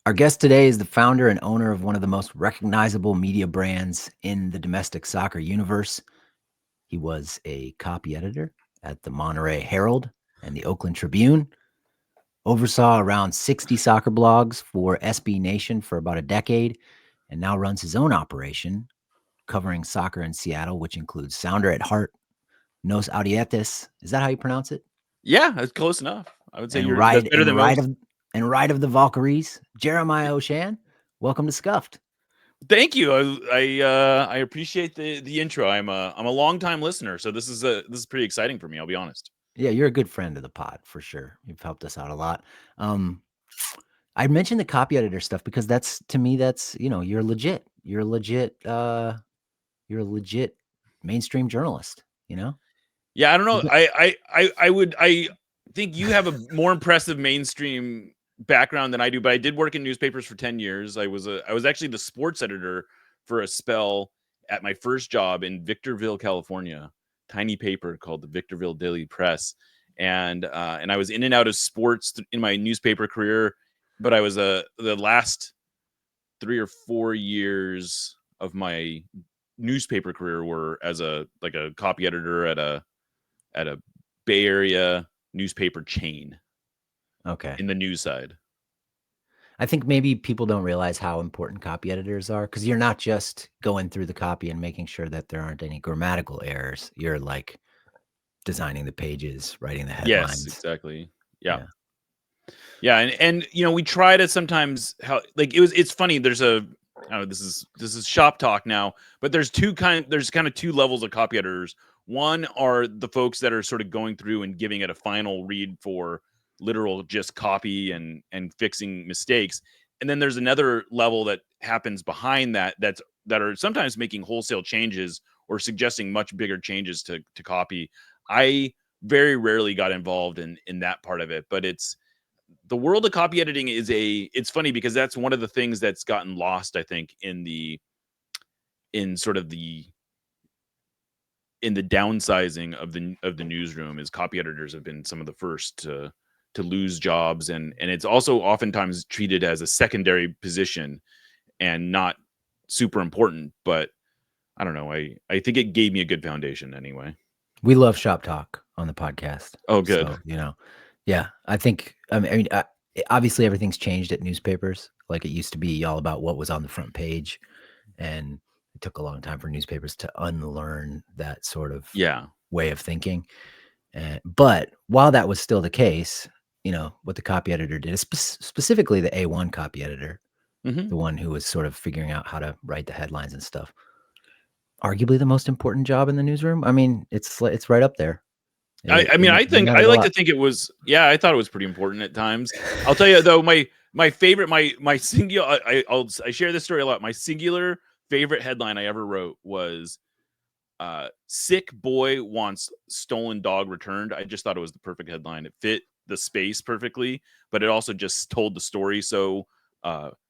Our guest today is the founder and owner of one of the most recognizable media brands in the domestic soccer universe. He was a copy editor at the Monterey Herald and the Oakland Tribune, oversaw around 60 soccer blogs for SB Nation for about a decade, and now runs his own operation covering soccer in Seattle, which includes Sounder at Heart, Nos Audietes. Is that how you pronounce it? Yeah, that's close enough. I would say And that's ride better and than ride most. of and ride of the Valkyries, Jeremiah Oshan. Welcome to Scuffed. Thank you. I appreciate the intro. I'm a longtime listener, so this is pretty exciting for me. I'll be honest. Yeah, you're a good friend of the pod for sure. You've helped us out a lot. Um, I mentioned the copy editor stuff because that's to me that's you're legit. You're a legit mainstream journalist. You know. Yeah, I don't know. Is it- I think you have a more impressive mainstream background than I do, but I did work in newspapers for 10 years. I was actually the sports editor for a spell at my first job in Victorville, California. Tiny paper called the Victorville Daily Press. And I was in and out of sports in my newspaper career, but I was the last 3 or 4 years of my newspaper career were as a copy editor at a Bay Area newspaper chain Okay. in the news side. I think maybe people don't realize how important copy editors are because you're not just going through the copy and making sure that there aren't any grammatical errors. You're like designing the pages, writing the Yes, headlines. exactly. Yeah. Yeah. Yeah, and we try to sometimes how like it's funny. There's a I don't know, this is shop talk now, but there's kind of two levels of copy editors. One are the folks that are sort of going through and giving it a final read for literal just copy and fixing mistakes. And then there's another level that happens behind that are sometimes making wholesale changes or suggesting much bigger changes to copy. I very rarely got involved in that part of it, but the world of copy editing it's funny because that's one of the things that's gotten lost, I think, in sort of the downsizing of the newsroom is copy editors have been some of the first to lose jobs, and it's also oftentimes treated as a secondary position and not super important. But I don't know, I think it gave me a good foundation anyway. We love shop talk on the podcast. Oh, good. So, yeah, I mean, obviously everything's changed at newspapers. Like it used to be all about what was on the front page. And it took a long time for newspapers to unlearn that sort of Yeah. way of thinking. But while that was still the case, what the copy editor did, specifically the A1 copy editor, Hmm. the one who was sort of figuring out how to write the headlines and stuff, arguably the most important job in the newsroom. I mean, it's right up there. I mean, They I mattered a like to lot. think it was. Yeah, I thought it was pretty important at times. I'll tell you though, my favorite, my singular. I share this story a lot. My singular favorite headline I ever wrote was "Sick boy wants stolen dog returned." I just thought it was the perfect headline. It fit the space perfectly, but it also just told the story so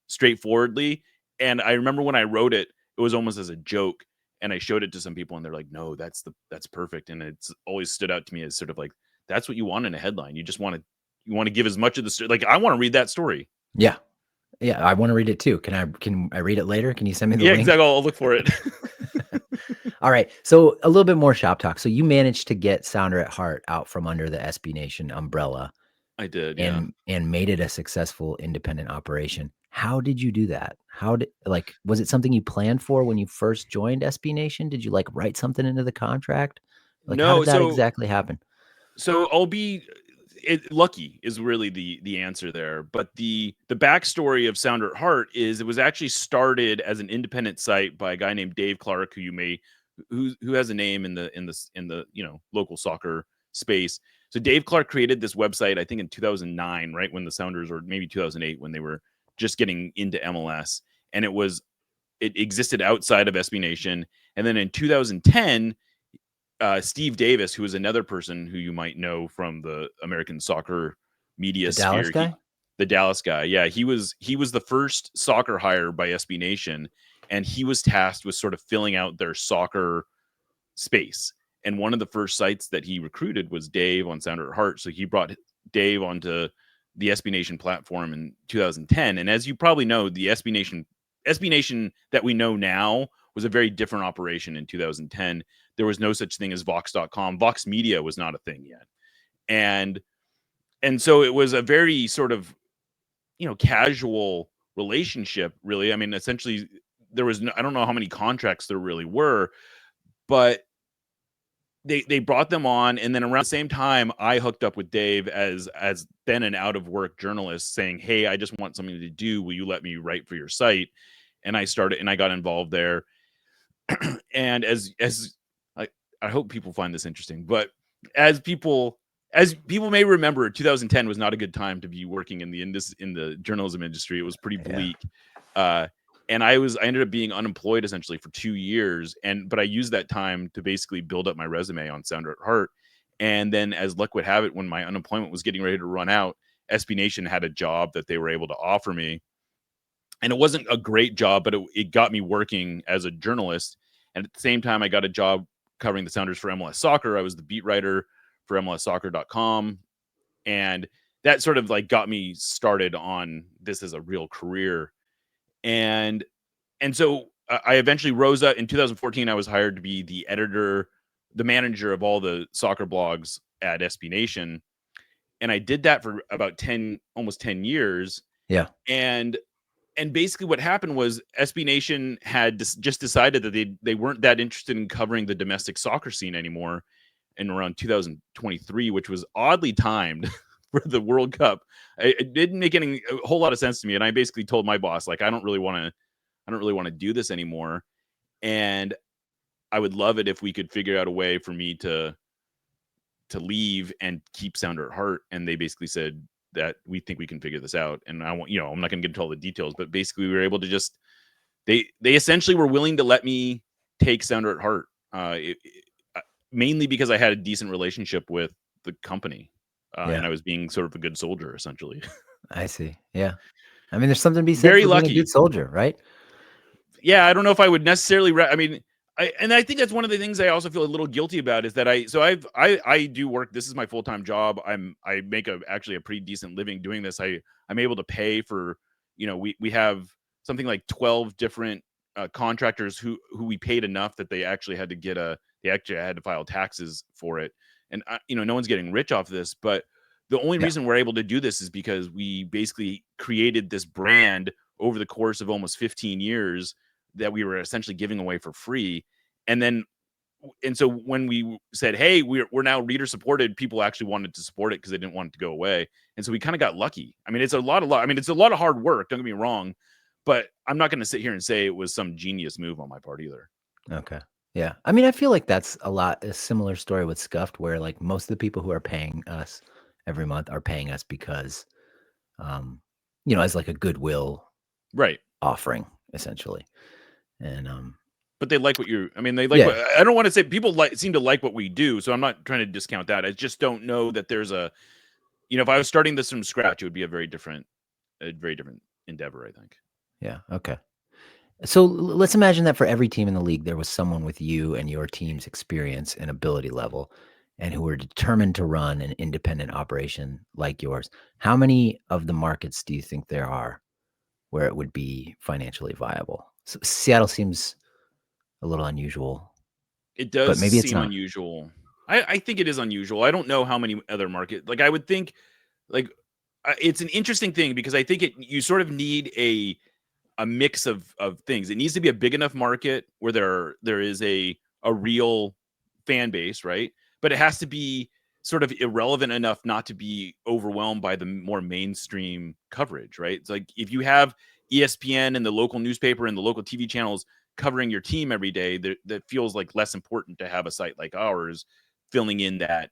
straightforwardly. And I remember when I wrote it, it was almost as a joke, and I showed it to some people, and they're like, "No, that's perfect." And it's always stood out to me as sort of like that's what you want in a headline. You want to give as much of the story. Like I want to read that story. Yeah. Yeah, I want to read it too. Can I read it later? Can you send me the Yeah, link? exactly. I'll look for it. All right. So a little bit more shop talk. So you managed to get Sounder at Heart out from under the SB Nation umbrella I did. Yeah. and made it a successful independent operation. How did you do that? Was it something you planned for when you first joined SB Nation? Did you like write something into the contract? Like how No. did that exactly happen? So I'll be lucky is really the answer there. But the backstory of Sounder at Heart is it was actually started as an independent site by a guy named Dave Clark, who has a name in the local soccer space. So Dave Clark created this website, I think in 2009, right when the Sounders, or maybe 2008, when they were just getting into MLS, and it existed outside of SB Nation. And then in 2010, Steve Davis, who is another person who you might know from the American soccer media The Dallas sphere, guy? the Dallas guy, yeah, he was the first soccer hire by SB Nation, and he was tasked with sort of filling out their soccer space. And one of the first sites that he recruited was Dave on Sounder at Heart, so he brought Dave onto the SB Nation platform in 2010. And as you probably know, the SB Nation that we know now was a very different operation in 2010. There was no such thing as Vox.com. Vox Media was not a thing yet. And so it was a very sort of, casual relationship, really. I mean, essentially, there was I don't know how many contracts there really were, but they brought them on, and then around the same time, I hooked up with Dave as then an out of work journalist, saying, "Hey, I just want something to do. Will you let me write for your site?" And I got involved there. And as I hope people find this interesting, but as people may remember, 2010 was not a good time to be working in the journalism industry. It was pretty bleak. And I ended up being unemployed essentially for 2 years, but I used that time to basically build up my resume on Sounder at Heart. And then, as luck would have it, when my unemployment was getting ready to run out, SB Nation had a job that they were able to offer me. And it wasn't a great job, but it got me working as a journalist. And at the same time, I got a job covering the Sounders for MLS Soccer. I was the beat writer for MLSsoccer.com. And that sort of like got me started on this as a real career. And so I eventually rose up. In 2014, I was hired to be the manager of all the soccer blogs at SB Nation. And I did that for about almost 10 years. Yeah. And basically what happened was SB Nation had just decided that they weren't that interested in covering the domestic soccer scene anymore in around 2023, which was oddly timed for the World Cup. It didn't make a whole lot of sense to me. And I basically told my boss, like, I don't really want to do this anymore. And I would love it if we could figure out a way for me to leave and keep Sounder at Heart. And they basically said that we think we can figure this out. And I'm not going to get into all the details, but basically we were able to they essentially were willing to let me take Sounder at Heart. Mainly because I had a decent relationship with the company. And I was being sort of a good soldier, essentially. I see. Yeah. I mean, there's something to be said Very for lucky. being a good soldier, right? Yeah, I don't know if I would necessarily. I think that's one of the things I also feel a little guilty about is that I do work. This is my full-time job. I make actually a pretty decent living doing this. I'm able to pay for, we have something like 12 different contractors who we paid enough that they actually had to file taxes for it. And no one's getting rich off this, but the only reason we're able to do this is because we basically created this brand over the course of almost 15 years that we were essentially giving away for free. And so when we said, hey, we're now reader supported, people actually wanted to support it because they didn't want it to go away. And so we kind of got lucky. I mean, it's a lot of hard work, don't get me wrong, but I'm not going to sit here and say it was some genius move on my part either. Okay. Yeah. I mean, I feel like that's a similar story with Scuffed, where like most of the people who are paying us every month are paying us because, as like a goodwill offering, essentially. And but they like what I don't want to say people seem to like what we do, so I'm not trying to discount that. I just don't know that there's if I was starting this from scratch, it would be a very different endeavor, I think. Yeah. Okay. So let's imagine that for every team in the league, there was someone with you and your team's experience and ability level, and who were determined to run an independent operation like yours. How many of the markets do you think there are where it would be financially viable? So Seattle seems a little unusual. It does, but maybe it's seem not. Unusual. I think it is unusual. I don't know how many other markets. Like I would think, it's an interesting thing because I think you sort of need a mix of things. It needs to be a big enough market where there is a real fan base, right? But it has to be sort of irrelevant enough not to be overwhelmed by the more mainstream coverage, right? It's like if you have ESPN and the local newspaper and the local TV channels covering your team every day, that feels like less important to have a site like ours filling in that,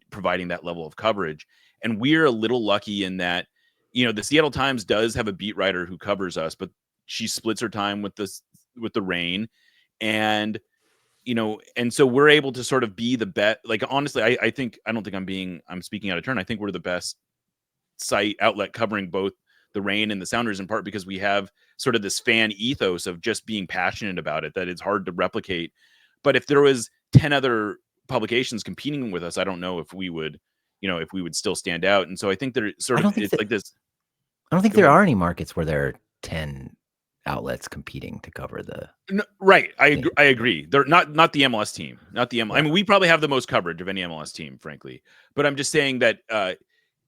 providing that level of coverage. And we're a little lucky in that, the Seattle Times does have a beat writer who covers us, but she splits her time with the Reign. And and so we're able to sort of be the best. Like honestly, I don't think I'm speaking out of turn. I think we're the best site outlet covering both the Reign and the Sounders, in part because we have sort of this fan ethos of just being passionate about it that it's hard to replicate. But if there was 10 other publications competing with us, I don't know if we would if we would still stand out. And so I think there I sort of don't think it's that like this. I don't think Go there ahead. are any markets where there are 10 outlets competing to cover the No, right. team. I agree. They're not the MLS team, not the I Yeah. mean, we probably have the most coverage of any MLS team, frankly. But I'm just saying that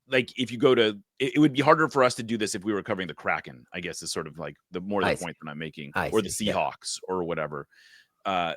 like if you go to it would be harder for us to do this if we were covering the Kraken, I guess is sort of like the I see. point that I'm making, I or the see. Yeah. Seahawks or whatever. Uh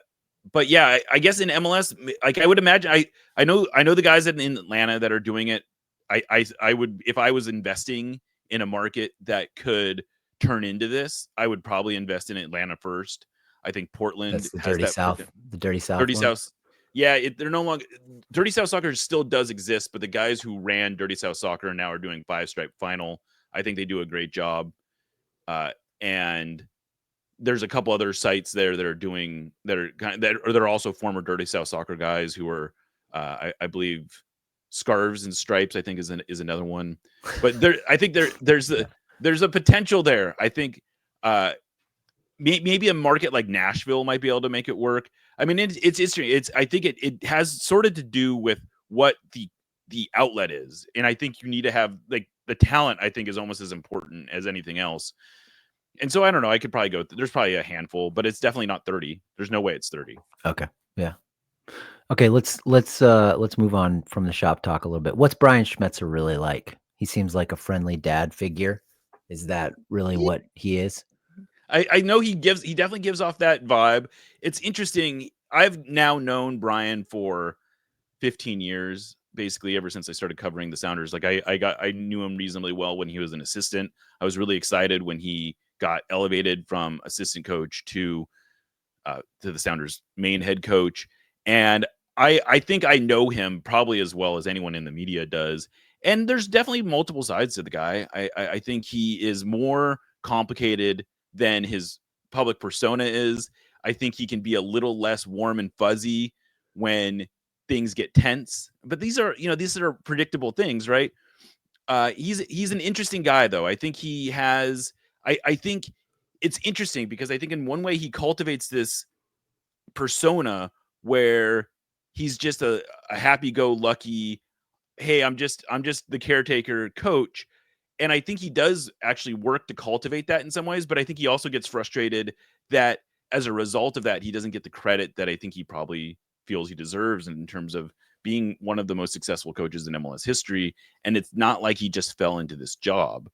but yeah, I guess in MLS, like I would imagine, I know the guys in Atlanta that are doing it. I would, if I was investing in a market that could turn into this, I would probably invest in Atlanta first. I think Portland That's the has dirty that South, the dirty South Dirty one. South. Yeah, they're no longer Dirty South Soccer still does exist, but the guys who ran Dirty South Soccer now are doing Five Stripe Final. I think they do a great job. And there's a couple other sites there that are doing that are also former Dirty South Soccer guys who are I believe Scarves and Stripes, I think is another one. But I think Yeah. there's a potential there. I think uh maybe a market like Nashville might be able to make it work. I mean, it's interesting. I think it has sort of to do with what the outlet is, and I think you need to have like the talent. I think is almost as important as anything else. And so I don't know. I could probably go. There's probably a handful, but it's definitely not 30. There's no way it's 30. Okay. Yeah. Okay, let's move on from the shop talk a little bit. What's Brian Schmetzer really like? He seems like a friendly dad figure. Is that really Yeah. what he is? I know he definitely gives off that vibe. It's interesting. I've now known Brian for 15 years, basically ever since I started covering the Sounders. Like I knew him reasonably well when he was an assistant. I was really excited when he got elevated from assistant coach to the Sounders main head coach. And I think I know him probably as well as anyone in the media does. And there's definitely multiple sides to the guy. I think he is more complicated than his public persona is. I think he can be a little less warm and fuzzy when things get tense. But these are predictable things, right? He's an interesting guy though. I think he has I think it's interesting because I think in one way he cultivates this persona where he's just a happy-go-lucky, hey, I'm just the caretaker coach. And I think he does actually work to cultivate that in some ways, but I think he also gets frustrated that as a result of that, he doesn't get the credit that I think he probably feels he deserves in terms of being one of the most successful coaches in MLS history. And it's not like he just fell into this job.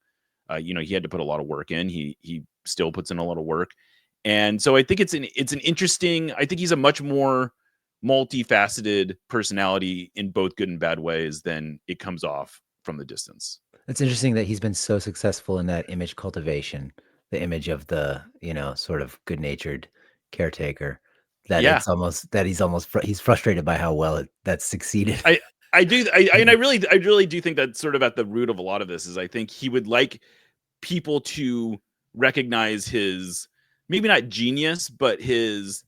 He had to put a lot of work in. He still puts in a lot of work. And so I think it's an interesting, I think he's a much more multifaceted personality in both good and bad ways than it comes off from the distance. It's interesting that he's been so successful in that image cultivation, the image of the, sort of good-natured caretaker, that Yeah. it's almost that he's frustrated by how well that's succeeded. I I do I really do think that's sort of at the root of a lot of this is I think he would like people to recognize his maybe not genius, but his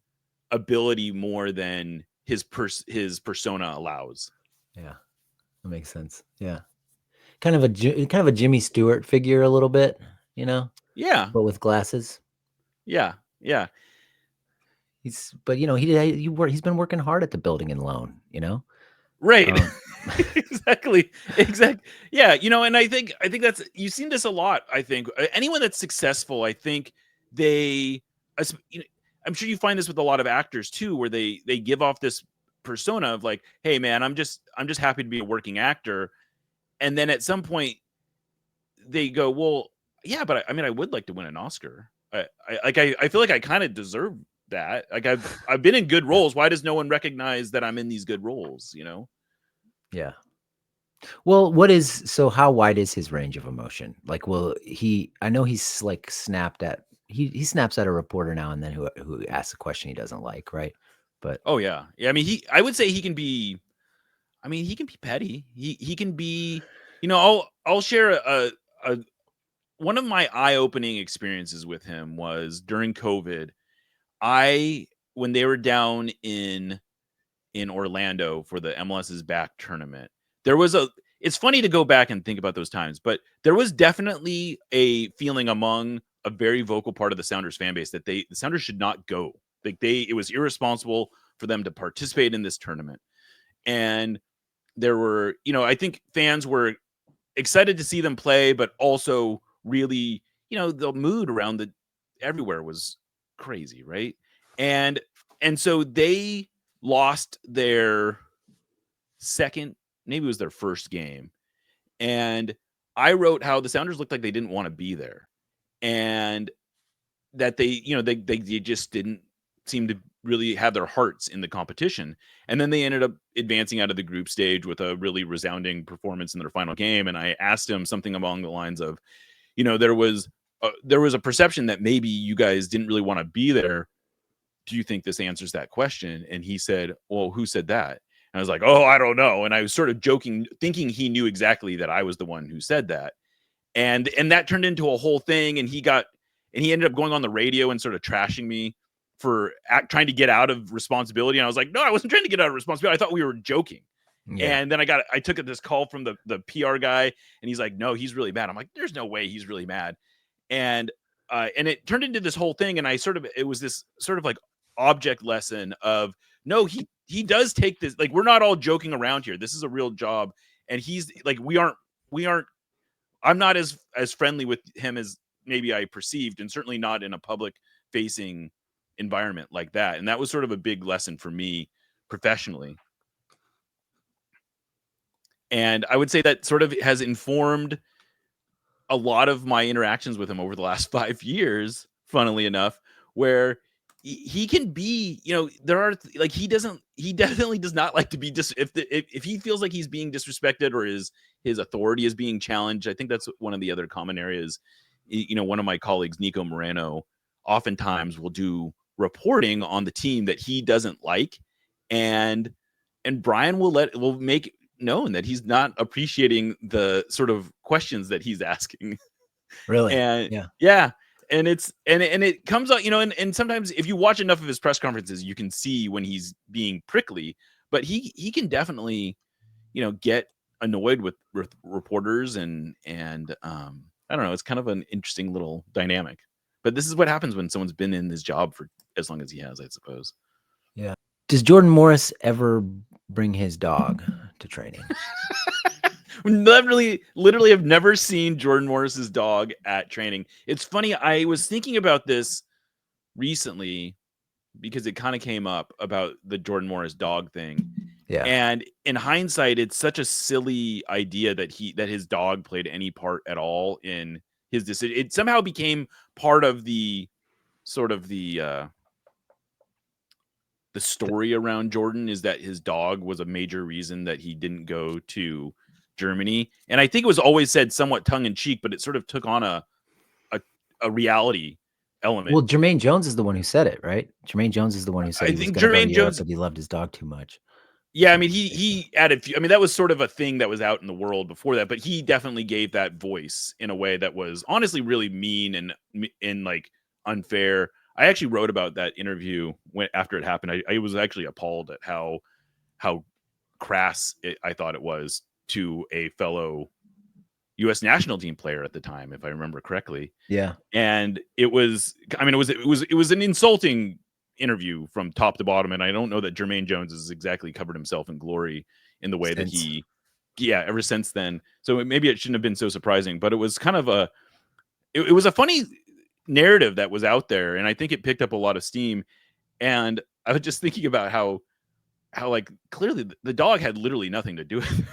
ability more than his persona allows. Yeah, that makes sense. Yeah. Kind of a Jimmy Stewart figure a little bit, you know, Yeah. but with glasses. Yeah. Yeah. But he's been working hard at the building and loan. Right. Um, Exactly. Exactly. Yeah, and I think that's you've seen this a lot, I think. Anyone that's successful, I think they as- you know, I'm sure you find this with a lot of actors too where they give off this persona of like, "Hey man, I'm just happy to be a working actor." And then at some point they go, "Well, yeah, but I mean I would like to win an Oscar. I feel like I kind of deserve that. Like I've been in good yeah, roles. Why does no one recognize that I'm in these good roles?" yeah. Well, how wide is his range of emotion? Like, I know he's like he snaps at a reporter now and then who asks a question he doesn't like, right? But Oh yeah. Yeah, I mean I would say he can be he can be petty. He can be I'll share a one of my eye-opening experiences with him was during COVID. I When they were down in Orlando for the MLS's back tournament. There was a It's funny to go back and think about those times, but there was definitely a feeling among a very vocal part of the Sounders fan base that the Sounders should not go. Like it was irresponsible for them to participate in this tournament. And there were, I think fans were excited to see them play, but also really, the mood around everywhere was crazy, right? And so they lost their second, maybe it was their first game. And I wrote how the Sounders looked like they didn't want to be there. And that they just didn't seem to really have their hearts in the competition. And then they ended up advancing out of the group stage with a really resounding performance in their final game. And I asked him something along the lines of, there was a perception that maybe you guys didn't really want to be there. Do you think this answers that question? And he said, well, who said that? And I was like, oh, I don't know. And I was sort of joking, thinking he knew exactly that I was the one who said that. And that turned into a whole thing. And he ended up going on the radio and sort of trashing me for trying to get out of responsibility. And I was like, no, I wasn't trying to get out of responsibility. I thought we were joking. Yeah. And then I took this call from the PR guy, and he's like, no, he's really mad. I'm like, there's no way he's really mad. And it turned into this whole thing. And it was this sort of like object lesson of, no, he does take this, like, we're not all joking around here. This is a real job. And he's like, we aren't, I'm not as friendly with him as maybe I perceived, and certainly not in a public facing environment like that. And that was sort of a big lesson for me professionally. And I would say that sort of has informed a lot of my interactions with him over the last 5 years, funnily enough, where he can be, there are like, he definitely does not like to be if he feels like he's being disrespected or his authority is being challenged. I think that's one of the other common areas. One of my colleagues, Nico Moreno, oftentimes will do reporting on the team that he doesn't like, and Brian will make known that he's not appreciating the sort of questions that he's asking. Really? And yeah. And it comes out, and sometimes if you watch enough of his press conferences, you can see when he's being prickly, but he can definitely, get annoyed with reporters and I don't know. It's kind of an interesting little dynamic, but this is what happens when someone's been in this job for as long as he has, I suppose. Yeah. Does Jordan Morris ever bring his dog to training? Literally have never seen Jordan Morris's dog at training. It's funny. I was thinking about this recently because it kind of came up about the Jordan Morris dog thing. Yeah. And in hindsight, it's such a silly idea that his dog played any part at all in his decision. It somehow became part of the sort of the story around Jordan, is that his dog was a major reason that he didn't go to Germany. And I think it was always said somewhat tongue in cheek, but it sort of took on a reality element. Well, Jermaine Jones is the one who said it, right? Jermaine Jones is the one who said he was going to go to Europe, but he loved his dog too much. Yeah, I mean, he added. I mean, that was sort of a thing that was out in the world before that, but he definitely gave that voice in a way that was honestly really mean and like unfair. I actually wrote about that interview after it happened. I was actually appalled at how crass I thought it was to a fellow U.S. national team player at the time, if I remember correctly. Yeah, and it was an insulting interview from top to bottom, and I don't know that Jermaine Jones has exactly covered himself in glory in the way that ever since then. So maybe it shouldn't have been so surprising, but it was kind of it was a funny narrative that was out there, and I think it picked up a lot of steam. And I was just thinking about how like clearly the dog had literally nothing to do with it.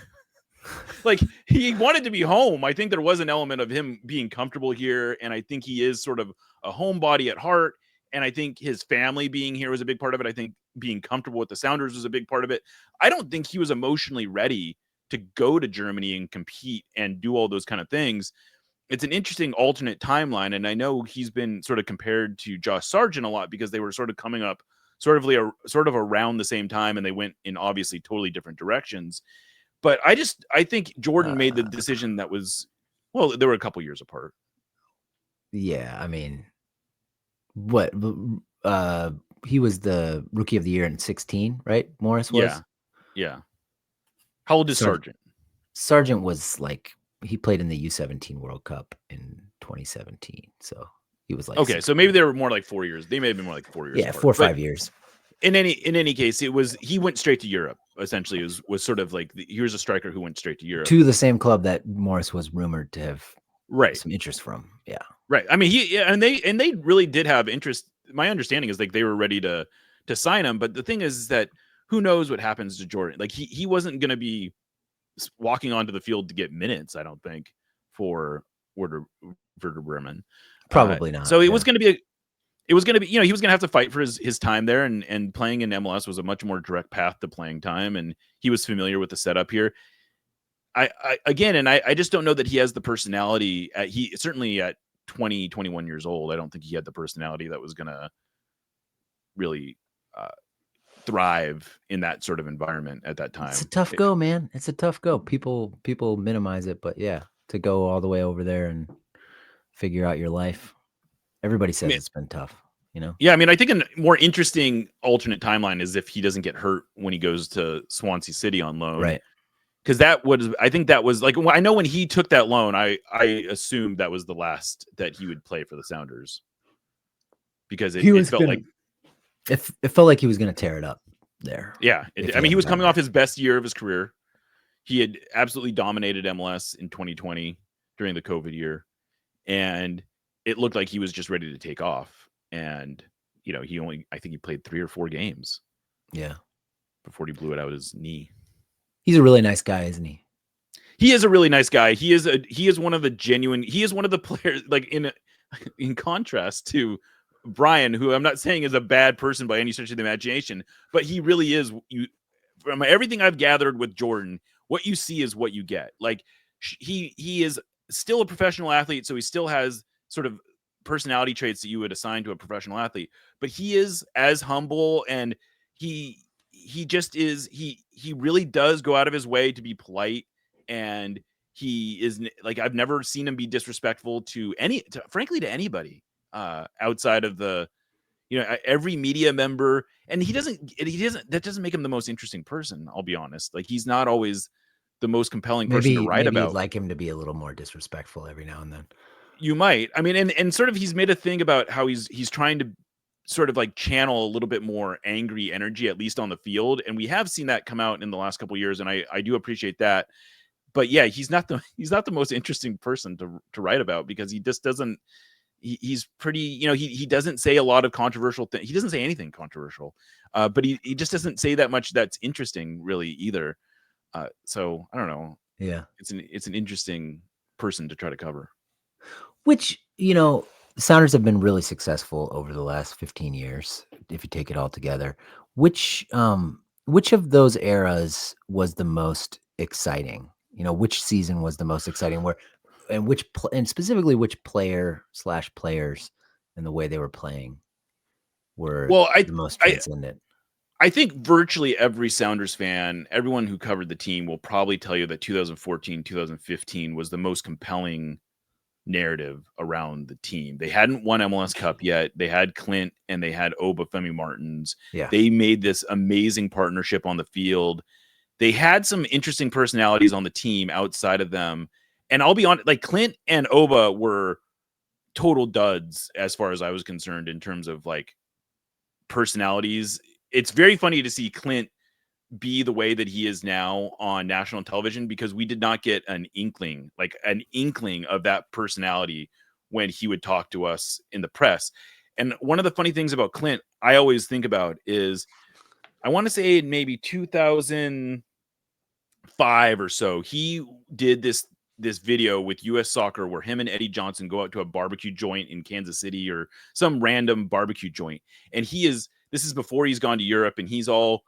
Like, he wanted to be home. I think there was an element of him being comfortable here, and I think he is sort of a homebody at heart. And I think his family being here was a big part of it. I think being comfortable with the Sounders was a big part of it. I don't think he was emotionally ready to go to Germany and compete and do all those kind of things. It's an interesting alternate timeline, and I know he's been sort of compared to Josh Sargent a lot because they were sort of coming up sort of around the same time, and they went in obviously totally different directions. But I think Jordan made the decision that was, well, they were a couple years apart. Yeah, I mean, what he was the rookie of the year in 2016, right? Morris was. Yeah. How old is Sargent? Sargent was like, he played in the U17 World Cup in 2017, so he was like, okay, 16. So maybe they were more like 4 years. They may have been more like 4 years. Yeah, apart. 4 or 5 years. In any case, he went straight to Europe. essentially was sort of like here's a striker who went straight to Europe. To the same club that Morris was rumored to have Right. some interest from. Yeah. Right. I mean, and they really did have interest. My understanding is like they were ready to sign him, but the thing is that who knows what happens to Jordan? Like he wasn't going to be walking onto the field to get minutes, I don't think, for Werder Bremen. Probably not. So it was going to be he was going to have to fight for his time there, and playing in MLS was a much more direct path to playing time, and he was familiar with the setup here. I just don't know that he has the personality. He certainly at 20, 21 years old, I don't think he had the personality that was going to really thrive in that sort of environment at that time. It's a tough go, man. It's a tough go. People minimize it, but yeah, to go all the way over there and figure out your life. Everybody says it's been tough, you know? Yeah, I mean, I think a more interesting alternate timeline is if he doesn't get hurt when he goes to Swansea City on loan. Right. Because I think that was like, I know when he took that loan, I assumed that was the last that he would play for the Sounders. Because it felt like it felt like he was going to tear it up there. Yeah. I mean, he was coming off his best year of his career. He had absolutely dominated MLS in 2020 during the COVID year. And it looked like he was just ready to take off. And, I think he played 3 or 4 games. Yeah. Before he blew it out his knee. He's a really nice guy, isn't he? He is a really nice guy. He is one of the players, like in contrast to Brian, who I'm not saying is a bad person by any stretch of the imagination, but he really is. From everything I've gathered with Jordan, what you see is what you get. Like he is still a professional athlete, so he still has sort of personality traits that you would assign to a professional athlete, but he is as humble, and he just is. He really does go out of his way to be polite, and he is like, I've never seen him be disrespectful frankly to anybody outside of every media member. And that doesn't make him the most interesting person, I'll be honest. Like, he's not always the most compelling person to write about. You'd like him to be a little more disrespectful every now and then. You might. I mean, and sort of he's made a thing about how he's trying to sort of like channel a little bit more angry energy, at least on the field. And we have seen that come out in the last couple of years. And I do appreciate that. But yeah, he's not the most interesting person to write about, because he just doesn't, he's pretty, he doesn't say a lot of controversial things. He doesn't say anything controversial, but he just doesn't say that much that's interesting really either. So I don't know. Yeah. It's an interesting person to try to cover. Which, the Sounders have been really successful over the last 15 years, if you take it all together. Which of those eras was the most exciting? Which season was the most exciting? And specifically which player/players and the way they were playing were the most transcendent? I think virtually every Sounders fan, everyone who covered the team, will probably tell you that 2014, 2015 was the most compelling narrative around the team. They hadn't won MLS Cup yet. They had Clint and they had Femi Martins. Yeah. They made this amazing partnership on the field. They had some interesting personalities on the team outside of them. And I'll be honest, like, Clint and Oba were total duds as far as I was concerned in terms of like personalities. It's very funny to see Clint be the way that he is now on national television, because we did not get an inkling of that personality when he would talk to us in the press. And one of the funny things about Clint I always think about is, I want to say maybe 2005 or so, he did this video with US Soccer where him and Eddie Johnson go out to a barbecue joint in Kansas City, or some random barbecue joint. And this is before he's gone to Europe, and he's all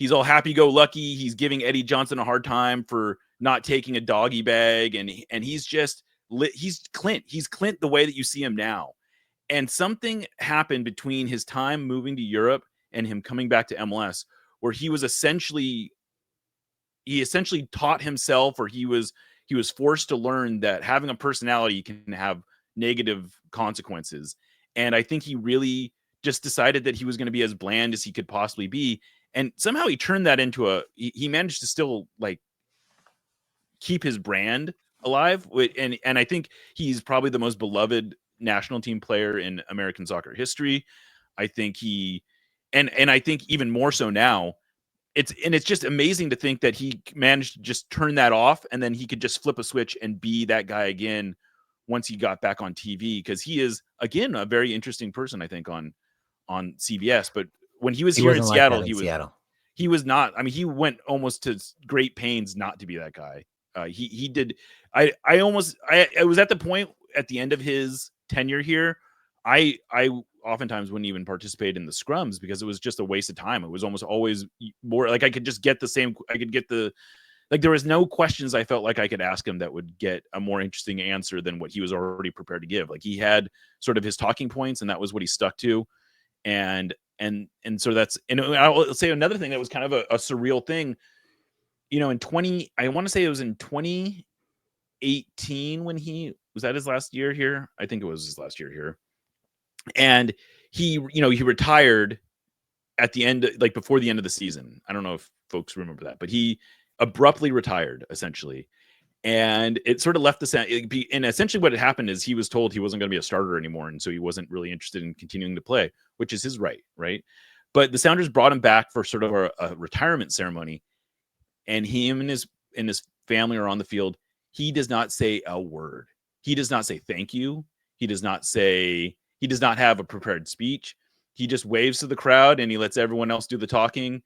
happy-go-lucky. He's giving Eddie Johnson a hard time for not taking a doggy bag, and he's just he's Clint. He's Clint the way that you see him now. And something happened between his time moving to Europe and him coming back to MLS, where he essentially taught himself, or he was forced to learn that having a personality can have negative consequences. And I think he really just decided that he was going to be as bland as he could possibly be. And somehow he turned that into he managed to still like keep his brand alive. And I think he's probably the most beloved national team player in American soccer history. I think and I think even more so now, it's just amazing to think that he managed to just turn that off, and then he could just flip a switch and be that guy again once he got back on TV, because he is again a very interesting person, I think, on CBS. But when he was He here in wasn't like Seattle, that in Seattle. he was not. I mean, he went almost to great pains not to be that guy. He did. I was at the point at the end of his tenure here. I oftentimes wouldn't even participate in the scrums because it was just a waste of time. It was almost always more like I could just get the same. I could get the like there was no questions I felt like I could ask him that would get a more interesting answer than what he was already prepared to give. Like he had sort of his talking points, and that was what he stuck to. And so that's, and I'll say another thing that was kind of a surreal thing, you know, I want to say it was in 2018 when was that his last year here? I think it was his last year here. And he retired at the end, like before the end of the season. I don't know if folks remember that, but he abruptly retired essentially. And it sort of left the and essentially what had happened is he was told he wasn't going to be a starter anymore, and so he wasn't really interested in continuing to play, which is his right? But the Sounders brought him back for sort of a retirement ceremony, and him and his family are on the field. He does not say a word. He does not say thank you. He does not have a prepared speech. He just waves to the crowd and he lets everyone else do the talking.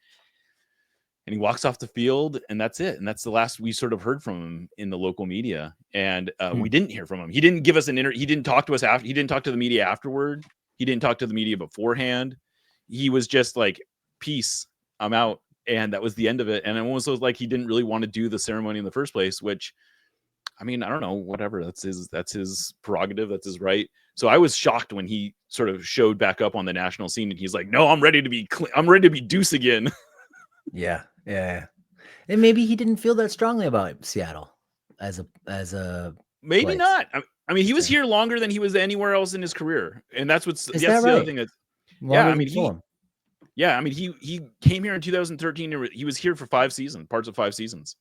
And he walks off the field, and that's it. And that's the last we sort of heard from him in the local media. And we didn't hear from him. He didn't give us an interview. He didn't talk to us after. He didn't talk to the media afterward. He didn't talk to the media beforehand. He was just like, peace, I'm out. And that was the end of it. And it almost was like he didn't really want to do the ceremony in the first place, which, I mean, I don't know, whatever. That's his prerogative. That's his right. So I was shocked when he sort of showed back up on the national scene, and he's like, no, I'm ready to be Deuce again. Yeah. And maybe he didn't feel that strongly about Seattle as a maybe place. not. I mean, he was here longer than he was anywhere else in his career, and that's Is that's that the right? other thing. He came here in 2013. He was here for 5 seasons, parts of 5 seasons.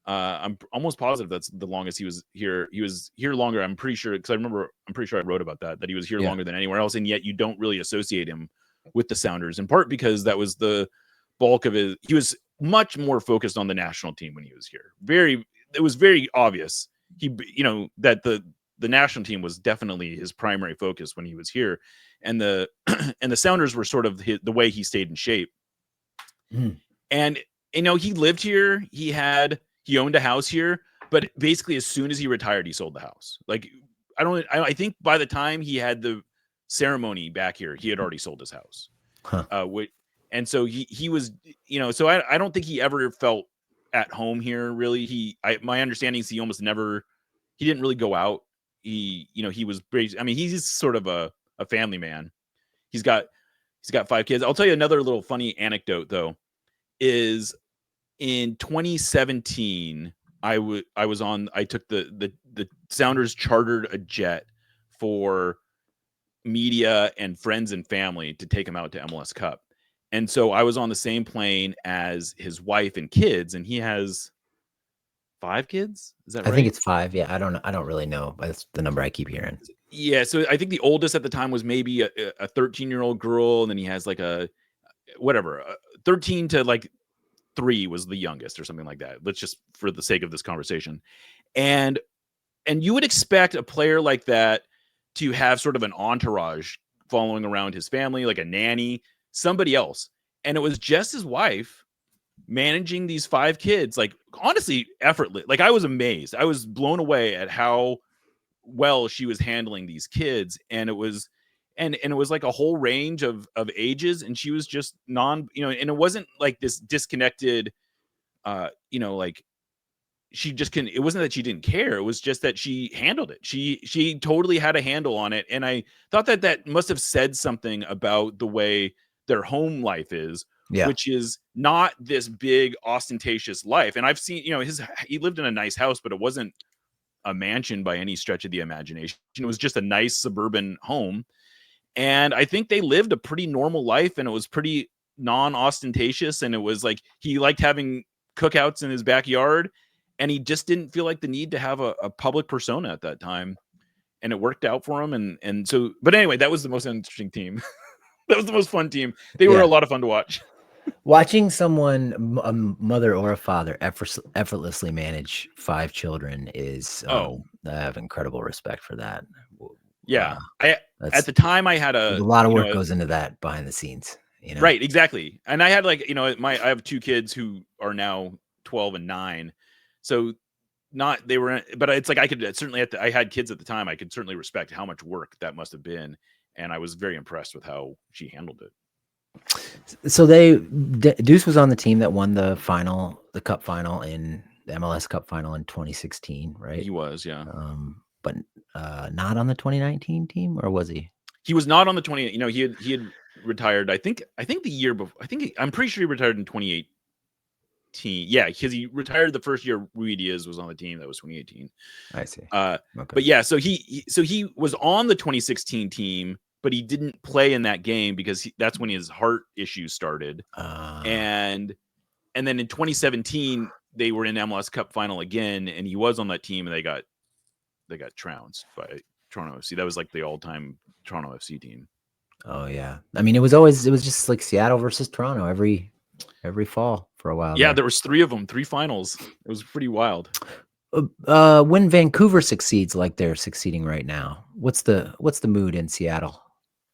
I'm almost positive that's the longest he was here. He was here longer. I'm pretty sure, because I'm pretty sure I wrote about that he was here longer than anywhere else, and yet you don't really associate him with the Sounders, in part because that was the bulk of his. He was much more focused on the national team when he was here. It was very obvious that the national team was definitely his primary focus when he was here, and the and the Sounders were sort of the way he stayed in shape. And he lived here. He owned a house here, but basically as soon as he retired, he sold the house. Like I think by the time he had the ceremony back here, he had already sold his house. And so he was, so I don't think he ever felt at home here, really. My understanding is he didn't really go out. He was, I mean, he's sort of a family man. He's got 5 kids. I'll tell you another little funny anecdote though, is in 2017, I took the Sounders chartered a jet for media and friends and family to take him out to MLS Cup. And so I was on the same plane as his wife and kids, and he has 5 kids. Is that right? I think it's 5. Yeah, I don't really know, but it's the number I keep hearing. Yeah, so I think the oldest at the time was maybe a 13-year-old girl, and then he has like a 13 to like 3 was the youngest or something like that. Let's just, for the sake of this conversation. And you would expect a player like that to have sort of an entourage following around his family, like a nanny, somebody else. And it was just his wife managing these 5 kids, like honestly effortless. Like I was amazed. I was blown away at how well she was handling these kids. And it was like a whole range of ages, and she was just and it wasn't like this disconnected, like she just can. It wasn't that she didn't care. It was just that she handled it. She totally had a handle on it. And I thought that must have said something about the way their home life is, which is not this big ostentatious life. And I've seen, he lived in a nice house, but it wasn't a mansion by any stretch of the imagination. It was just a nice suburban home. And I think they lived a pretty normal life, and it was pretty non-ostentatious. And it was like, he liked having cookouts in his backyard, and he just didn't feel like the need to have a public persona at that time. And it worked out for him. And so, but anyway, that was the most interesting team. That was the most fun team. They were a lot of fun to watch. Watching someone, a mother or a father, effortlessly manage 5 children is, Oh, I have incredible respect for that. yeah. I at That's the time I had there's a, a lot of you work know, goes into that behind the scenes, right, exactly. And I had like, I have 2 kids who are now 12 and 9. So not they were, but it's like I could certainly I had kids at the time. I could certainly respect how much work that must have been, and I was very impressed with how she handled it. So Deuce was on the team that won the cup final in the MLS Cup final in 2016, right? He was, yeah. But not on the 2019 team, or was he? He was not on the 20, he had retired. I think the year before. I'm pretty sure he retired in 2018. Yeah, because he retired the first year Rui Diaz was on the team. That was 2018. I see. Uh, Okay. but yeah, so he was on the 2016 team, but he didn't play in that game because that's when his heart issues started. Uh, And then in 2017 they were in MLS Cup final again, and he was on that team, and they got trounced by Toronto FC. That was like the all-time Toronto FC team. oh yeah. I mean, it was just like Seattle versus Toronto every fall for a while Yeah, there. there was 3 of them, 3 finals. It was pretty wild. When Vancouver succeeds like they're succeeding right now, what's the mood in Seattle?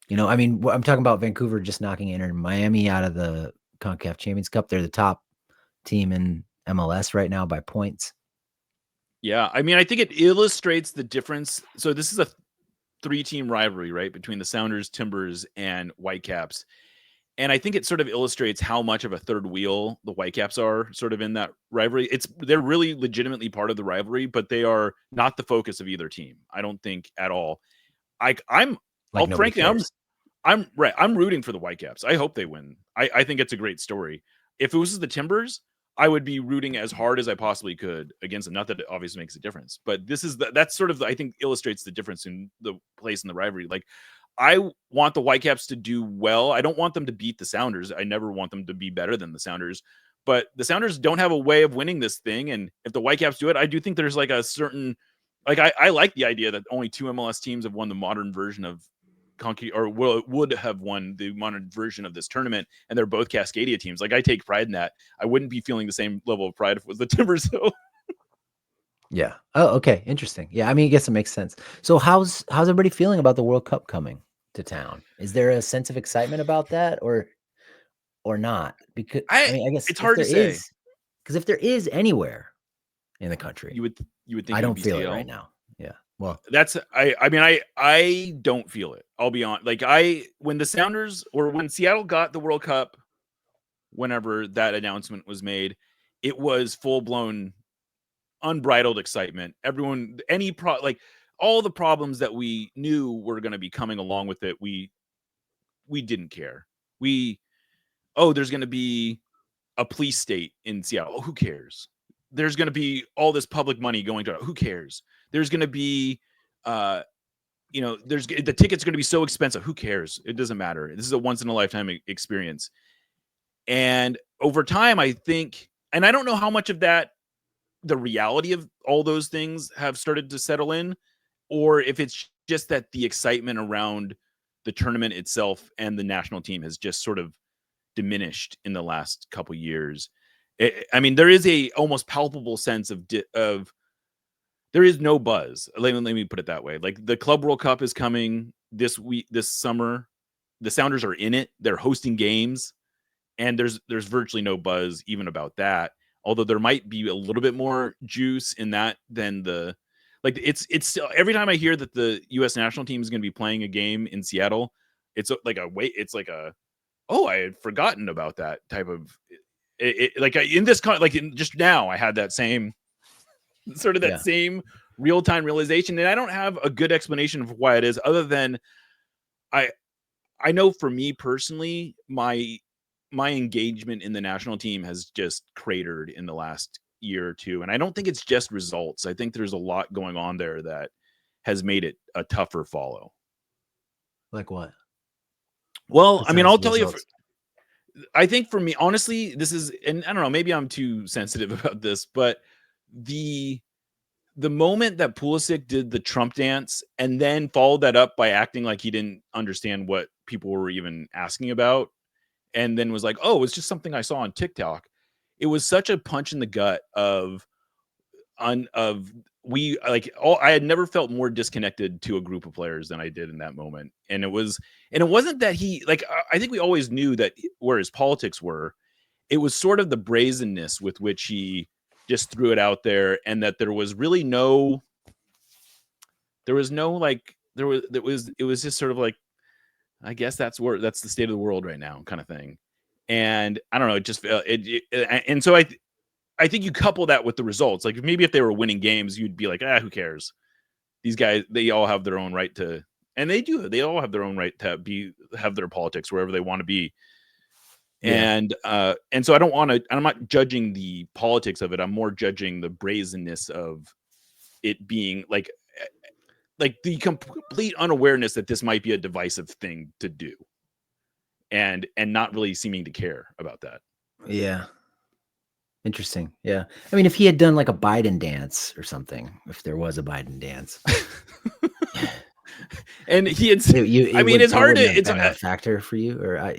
I mean, I'm talking about Vancouver just knocking Inter Miami out of the CONCACAF Champions Cup. They're the top team in MLS right now by points. Yeah, I mean, I think it illustrates the difference. So this is a 3-team rivalry, right, between the Sounders, Timbers, and Whitecaps. And I think it sort of illustrates how much of a third wheel the Whitecaps are sort of in that rivalry. They're really legitimately part of the rivalry, but they are not the focus of either team. I don't think at all. Like nobody Frankly, cares. I'm right. I'm rooting for the Whitecaps. I hope they win. I think it's a great story. If it was the Timbers, I would be rooting as hard as I possibly could against them. Not that it obviously makes a difference, but that's sort of I think illustrates the difference in the place in the rivalry. Like, I want the Whitecaps to do well. I don't want them to beat the Sounders. I never want them to be better than the Sounders. But the Sounders don't have a way of winning this thing, and if the Whitecaps do it, I do think there's like a certain, like, I like the idea that only 2 MLS teams have won the modern version of or would have won the modern version of this tournament, and they're both Cascadia teams. Like, I take pride in that. I wouldn't be feeling the same level of pride if it was the Timbers, though. Yeah. Oh, okay. Interesting. Yeah. I mean, I guess it makes sense. So how's everybody feeling about the World Cup coming to town? Is there a sense of excitement about that, or not? Because I I mean, I guess It's hard to say. if there is anywhere in the country, You would think I it would don't be feel it right CL. now. Yeah. Well, That's I mean, I don't feel it. I'll be on. Like, when the Sounders, or when Seattle got the World Cup, whenever that announcement was made, it was full blown unbridled excitement. Everyone, like, all the problems that we knew were going to be coming along with it, we didn't care. There's going to be a police state in Seattle. Oh, who cares? There's going to be all this public money going to, who cares? There's going to be, there's the ticket's going to be so expensive. Who cares? It doesn't matter. This is a once in a lifetime experience. And over time, I think, and I don't know how much of that, the reality of all those things have started to settle in, or if it's just that the excitement around the tournament itself and the national team has just sort of diminished in the last couple years. I mean, there is a almost palpable sense of there is no buzz. Let me put it that way. Like, the Club World Cup is coming this summer. The Sounders are in it. They're hosting games, and there's virtually no buzz even about that. Although there might be a little bit more juice in that than it's still, every time I hear that the U.S. national team is going to be playing a game in Seattle, it's like oh, I had forgotten about that type of like in this just now I had that same sort of that yeah. same real-time realization, and I don't have a good explanation of why it is, other than I I know for me personally, my engagement in the national team has just cratered in the last year or two, and I don't think it's just results. I think there's a lot going on there that has made it a tougher follow. Like what? Well, I mean, Besides I'll the tell you, results. I think for me, honestly, this is, and I don't know, maybe I'm too sensitive about this, but the the moment that Pulisic did the Trump dance and then followed that up by acting like he didn't understand what people were even asking about, and then was like, oh, it's just something I saw on TikTok. It was such a punch in the gut of we like all I had never felt more disconnected to a group of players than I did in that moment. And it wasn't that he like I think we always knew that where his politics were. It was sort of the brazenness with which he just threw it out there, and that there was really no like it was just sort of like, I guess that's the state of the world right now kind of thing. And I don't know, it just felt and so I think you couple that with the results. Like maybe if they were winning games, you'd be like, who cares? These guys, they all have their own right to, and they do. They all have their own right to have their politics wherever they want to be. Yeah. And so I don't want to. I'm not judging the politics of it. I'm more judging the brazenness of it being like the complete unawareness that this might be a divisive thing to do, and not really seeming to care about that. Yeah. Interesting. Yeah. I mean, if he had done like a Biden dance or something, if there was a Biden dance, and he had, I mean, would, it's hard to, have it's been a factor for you, or I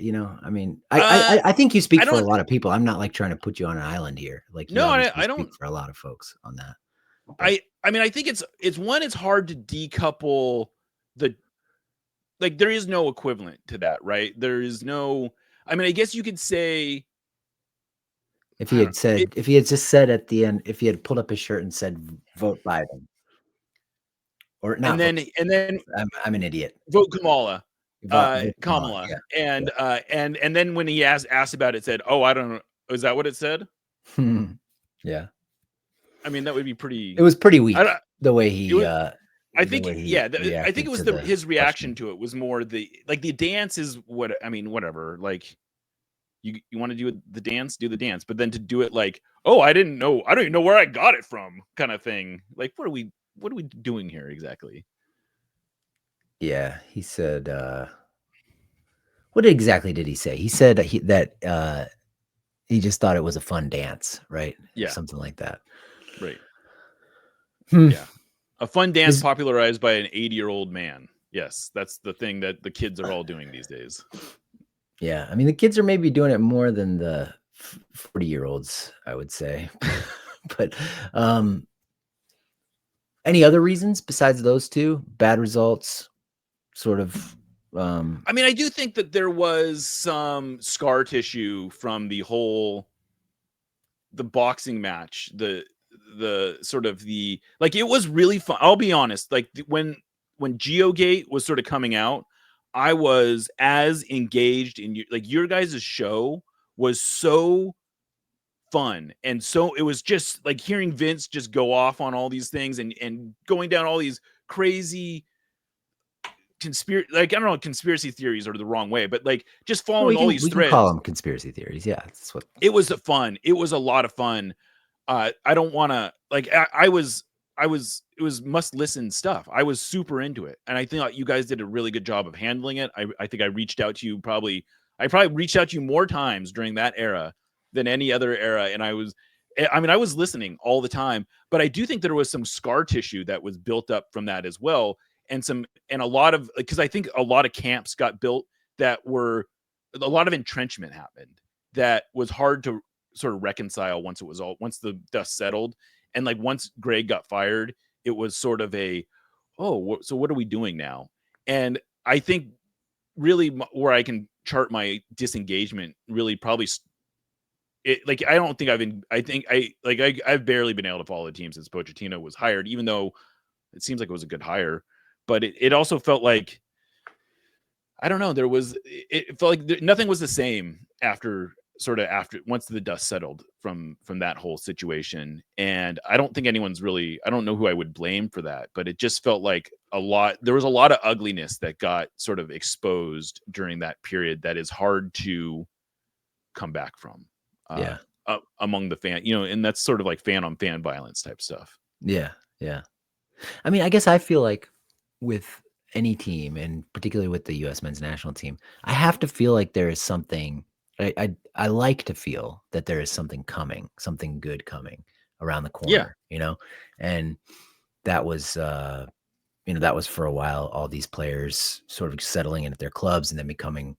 mean, Uh, I think you speak I for a don't. lot of people. I'm not like trying to put you on an island here. Like you No, obviously I speak don't. for a lot of folks on that. But I mean, I think it's one. It's hard to decouple the like. There is no equivalent to that, right? There is no. I mean, I guess you could say. if I he don't. had said, if he had just said at the end, if he had pulled up his shirt and said, "Vote Biden," or not vote, And then I'm an idiot. vote Kamala, Vote Kamala. Kamala, Yeah. and then when he asked about it, said, "Oh, I don't know." Is that what it said? Yeah. Yeah. I mean, that would be It pretty. was pretty I weak don't. the way It he was. I the think, way he yeah, I think it reacted was to the his reaction question. to it was more the dance is what I mean. Whatever, like you want to do the dance, do the dance, but then to do it like, oh, I don't even know where I got it from, kind of thing. Like, what are we doing here exactly? Yeah, he said. What exactly did he say? He said that he just thought it was a fun dance, right? Or Yeah, something like that. right. Hmm. Yeah, a fun dance Is popularized by an 80-year-old man. Yes, that's the thing that the kids are all doing these days. Yeah, I mean the kids are maybe doing it more than the 40-year-olds, I would say. But any other reasons besides those two? Bad results, sort of. I mean, I do think that there was some scar tissue from the boxing match, the sort of the like, it was really fun. I'll be honest, like when GeoGate was sort of coming out, I was as engaged in like your guys' show was so fun, and so it was just like hearing Vince just go off on all these things and going down all these crazy conspiracy, like I don't know, conspiracy theories are the wrong way, but like just Well, following all these we can call threads. them conspiracy theories. Yeah, that's what. It was fun. It was a lot of fun. I don't want to like. I was. It was must listen stuff. I was super into it, and I think you guys did a really good job of handling it. I think I reached out to you probably. I probably reached out to you more times during that era than any other era, and I was. I mean, I was listening all the time, but I do think there was some scar tissue that was built up from that as well, and a lot of because I think a lot of camps got built that were a lot of entrenchment happened that was hard to sort of reconcile once the dust settled, and like once Greg got fired, it was sort of a, oh, so what are we doing now? And I think really where I can chart my disengagement really probably like I don't think I've been I think I like I've barely been able to follow the team since Pochettino was hired, even though it seems like it was a good hire, but it also felt like I don't know. It felt like nothing was the same after once the dust settled from that whole situation. And I don't think anyone's really, I don't know who I would blame for that, but it just felt like there was a lot of ugliness that got sort of exposed during that period that is hard to come back from. Yeah. Among the fan, and that's sort of like fan on fan violence type stuff. Yeah. Yeah. I mean, I guess I feel like with any team, and particularly with the U.S. men's national team, I have to feel like there is something. I like to feel that there is something coming, something good coming around the Yeah. corner, and that was, that was for a while. All these players sort of settling in at their clubs and then becoming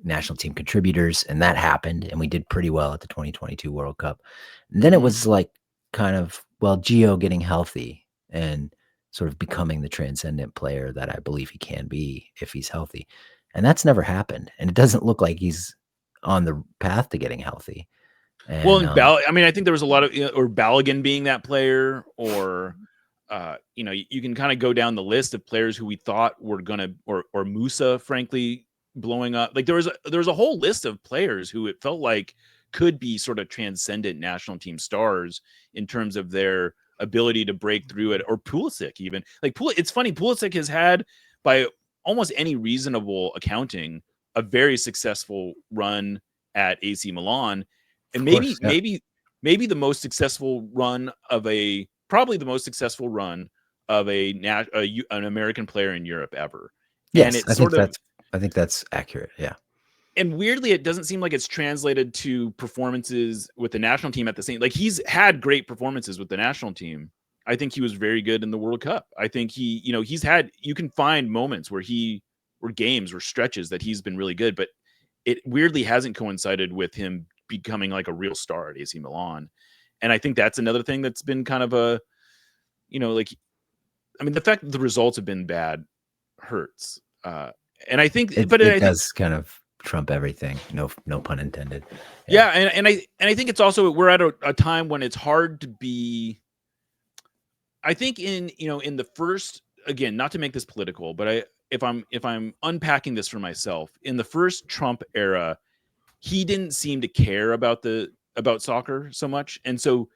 national team contributors, and that happened, and we did pretty well at the 2022 World Cup. And then it Mhm. was like kind of, well, Gio getting healthy and sort of becoming the transcendent player that I believe he can be if he's healthy. And that's never happened. And it doesn't look like he's on the path to getting healthy. Well, And and I mean, I think there was a lot of, or Balogun being that player, or you can kind of go down the list of players who we thought were gonna, or Musa, frankly, blowing up. Like there was a whole list of players who it felt like could be sort of transcendent national team stars in terms of their ability to break through it, or Pulisic even. Like it's funny, Pulisic has had, by almost any reasonable accounting, a very successful run at AC Milan, of and course, yeah. maybe the most successful run of probably the most successful run of an American player in Europe ever. And Yes, it's sort of, I think that's accurate. Yeah. and weirdly, it doesn't seem like it's translated to performances with the national team at the same. Like, he's had great performances with the national team. I think he was very good in the World Cup. I think he's had, you can find moments where games or stretches that he's been really good, but it weirdly hasn't coincided with him becoming like a real star at AC Milan. And I think that's another thing that's been kind of a, like, I mean, the fact that the results have been bad hurts. And I think, It but it I think, does kind of trump everything. No pun intended. Yeah. yeah, and I think it's also, we're at a time when it's hard to be. I think in the first, again, not to make this political, but if I'm unpacking this for myself, in the first Trump era, he didn't seem to care about soccer so much, and so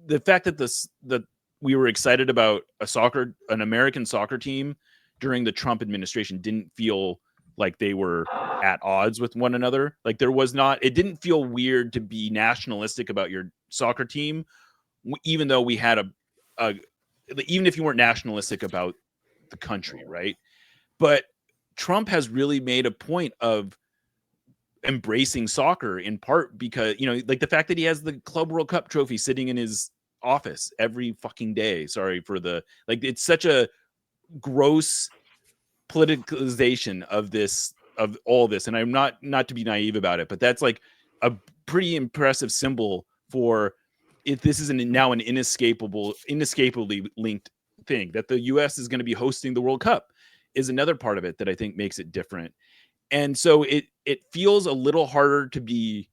the fact that that we were excited about an American soccer team during the Trump administration didn't feel like they were at odds with one another. Like, it didn't feel weird to be nationalistic about your soccer team, even though we had a even if you weren't nationalistic about the country, right? But Trump has really made a point of embracing soccer, in part because, like, the fact that he has the Club World Cup trophy sitting in his office every fucking day. Sorry for it's such a gross politicalization of all this. And I'm not to be naive about it, but that's like a pretty impressive symbol for if this is now an inescapably linked thing, that the US is going to be hosting the World Cup, is another part of it that I think makes it different. And so it feels a little harder to be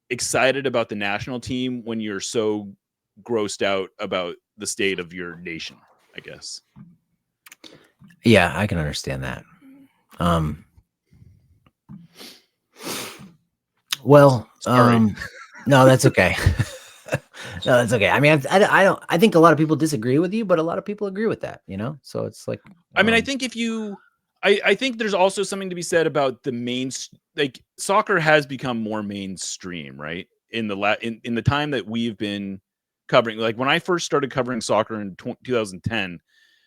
excited about the national team when you're so grossed out about the state of your nation, I guess. Yeah, I can understand that. Well, Sorry. no, that's okay. No, that's okay. I mean, I don't. I think a lot of people disagree with you, but a lot of people agree with that. So it's like, I mean, I think I think there's also something to be said about like, soccer has become more mainstream, right? In the time that we've been covering, like when I first started covering soccer in 2010,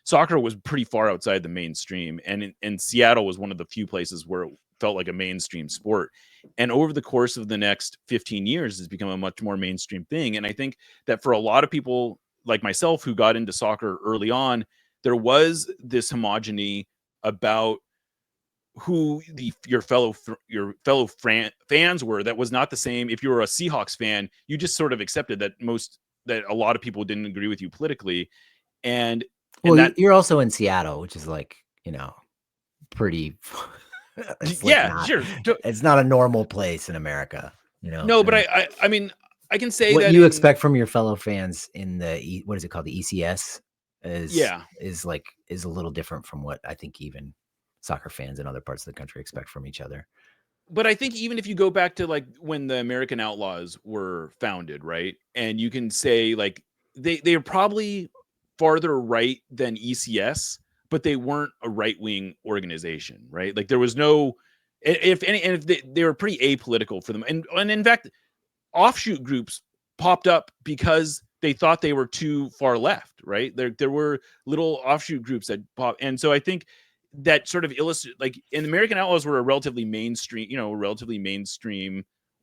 soccer was pretty far outside the mainstream, and Seattle was one of the few places where it felt like a mainstream sport. And over the course of the next 15 years, it's become a much more mainstream thing. And I think that for a lot of people like myself who got into soccer early on, there was this homogeny about who your fellow fans were. That was not the same. If you were a Seahawks fan, you just sort of accepted that a lot of people didn't agree with you politically, and well, that, you're also in Seattle, which is like, pretty. It's like yeah, not. sure. It's not a normal place in America. No, I but mean, I mean, I can say what that you expect from your fellow fans in what is it called, the ECS, yeah. is a little different from what I think even soccer fans in other parts of the country expect from each other. But I think even if you go back to like when the American Outlaws were founded, right? And you can say like they are probably farther right than ECS, but they weren't a right-wing organization, right? Like there was no, if any, and if they were pretty apolitical for them. And in fact, offshoot groups popped up because they thought they were too far left, right? There were little offshoot groups that pop, and so I think that sort of illustrates, like, in American Outlaws were a relatively mainstream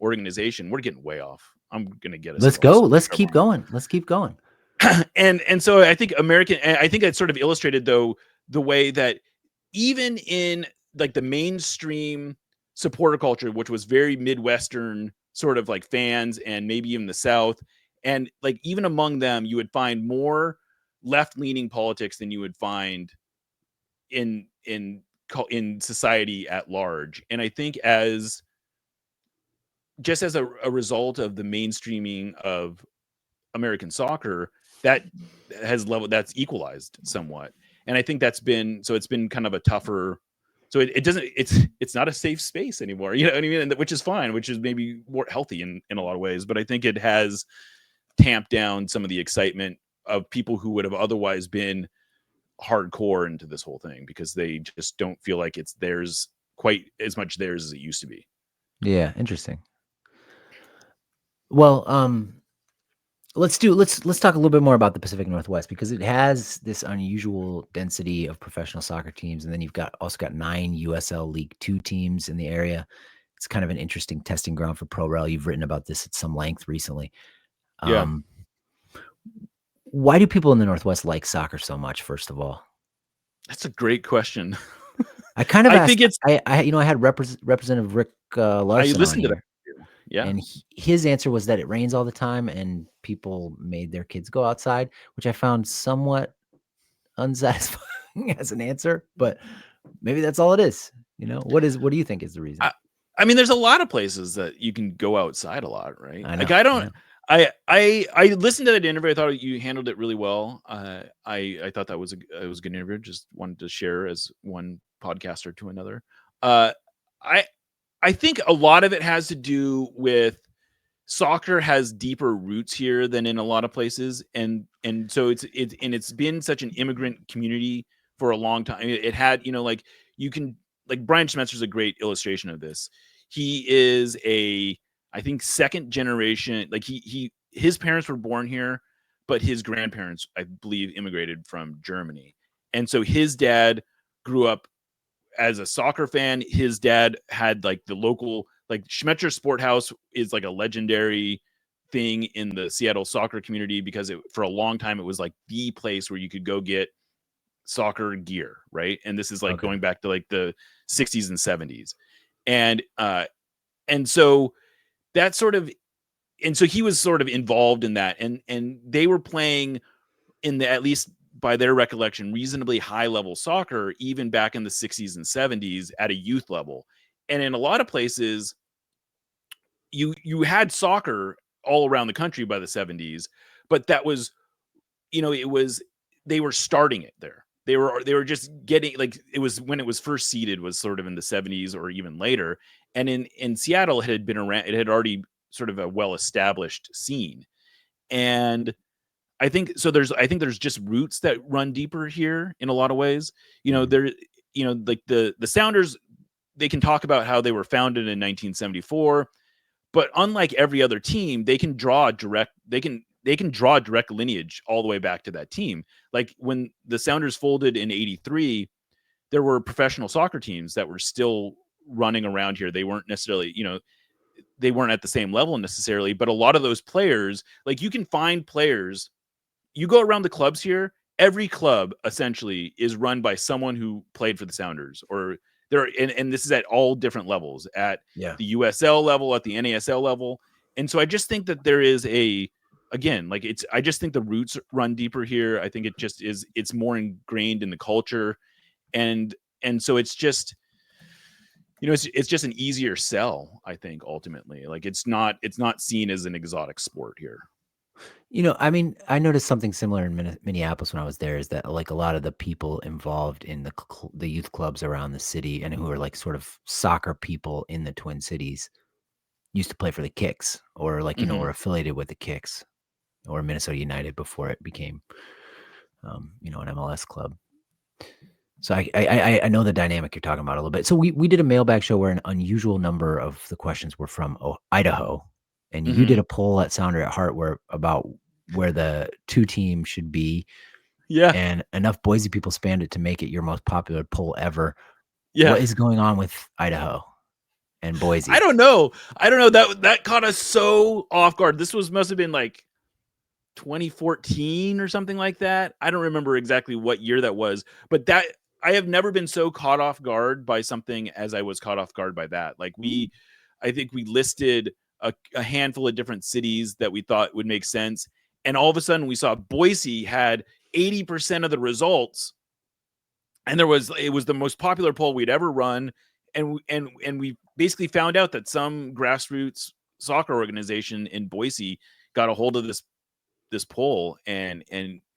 organization. We're getting way off. I'm gonna get us Let's in all go. sorts Let's of trouble keep going. Let's keep going. and so I think I think that sort of illustrated though the way that even in like the mainstream supporter culture, which was very Midwestern sort of like fans and maybe even the South. And like even among them, you would find more left leaning politics than you would find in society at large. And I think as just as a result of the mainstreaming of American soccer, that that's equalized somewhat. And I think it's been kind of a tougher, so it doesn't, it's not a safe space anymore. You know what I mean? And which is fine, which is maybe more healthy in a lot of ways. But I think it has tamped down some of the excitement of people who would have otherwise been hardcore into this whole thing because they just don't feel like it's theirs quite as much theirs as it used to be. Yeah, interesting. Well, let's talk a little bit more about the Pacific Northwest because it has this unusual density of professional soccer teams, and then you've also got 9 USL League Two teams in the area. It's kind of an interesting testing ground for pro rel. You've written about this at some length recently. Yeah. Why do people in the Northwest like soccer so much? First of all, That's a great question. I kind of I asked. think it's. I had Representative Rick I Larson on listened to that. here. Yeah. And his answer was that it rains all the time and people made their kids go outside, which I found somewhat unsatisfying as an answer, but maybe that's all it is. What do you think is the reason? I mean, there's a lot of places that you can go outside a lot, right? I know. Like I don't. I listened to that interview. I thought you handled it really well. I thought that was it was a good interview. Just wanted to share as one podcaster to another. I I think a lot of it has to do with soccer has deeper roots here than in a lot of places, and so it's been such an immigrant community for a long time. It had, like you can, like Brian Schmetzer's a great illustration of this. He is I think second generation, like his parents were born here, but his grandparents, I believe, immigrated from Germany. And so his dad grew up as a soccer fan. His dad had like the local, like Schmetzer Sport House is like a legendary thing in the Seattle soccer community because for a long time it was like the place where you could go get soccer gear, right? And this is like Okay. going back to like the 60s and 70s. And so that sort of, and so he was sort of involved in that, and they were playing in the, at least by their recollection, reasonably high level soccer even back in the 60s and 70s at a youth level. And in a lot of places you had soccer all around the country by the 70s, but that was, it was, they were starting it there. They were just getting, like, it was when it was first seeded was sort of in the 70s or even later. And in Seattle it had been around, it had already sort of a well-established scene. And I think there's just roots that run deeper here in a lot of ways. There, like the Sounders, they can talk about how they were founded in 1974, but unlike every other team, they can draw direct lineage all the way back to that team. Like when the Sounders folded in 83, there were professional soccer teams that were still running around here. They weren't necessarily, they weren't at the same level necessarily, but a lot of those players, like you can find players, you go around the clubs here, every club essentially is run by someone who played for the Sounders, or there, and this is at all different levels, at the USL level, at the NASL level. And so I just think that there is again, like I just think the roots run deeper here. I think it's more ingrained in the culture. And so it's just, it's just an easier sell, I think, ultimately. Like it's not seen as an exotic sport here. I mean, I noticed something similar in Minneapolis when I was there, is that like a lot of the people involved in the youth clubs around the city and who are like sort of soccer people in the Twin Cities used to play for the Kicks, or like, were affiliated with the Kicks or Minnesota United before it became, an MLS club. So I know the dynamic you're talking about a little bit. So we did a mailbag show where an unusual number of the questions were from Idaho, and you did a poll at Sounder at Heart about where the two teams should be. Yeah. And enough Boise people spammed it to make it your most popular poll ever. Yeah. What is going on with Idaho and Boise? I don't know. That caught us so off guard. This must have been like 2014 or something like that. I don't remember exactly what year that was, but I have never been so caught off guard by something as I was caught off guard by that. Like I think we listed a handful of different cities that we thought would make sense, and all of a sudden we saw Boise had 80% of the results, and it was the most popular poll we'd ever run, and we basically found out that some grassroots soccer organization in Boise got a hold of this poll and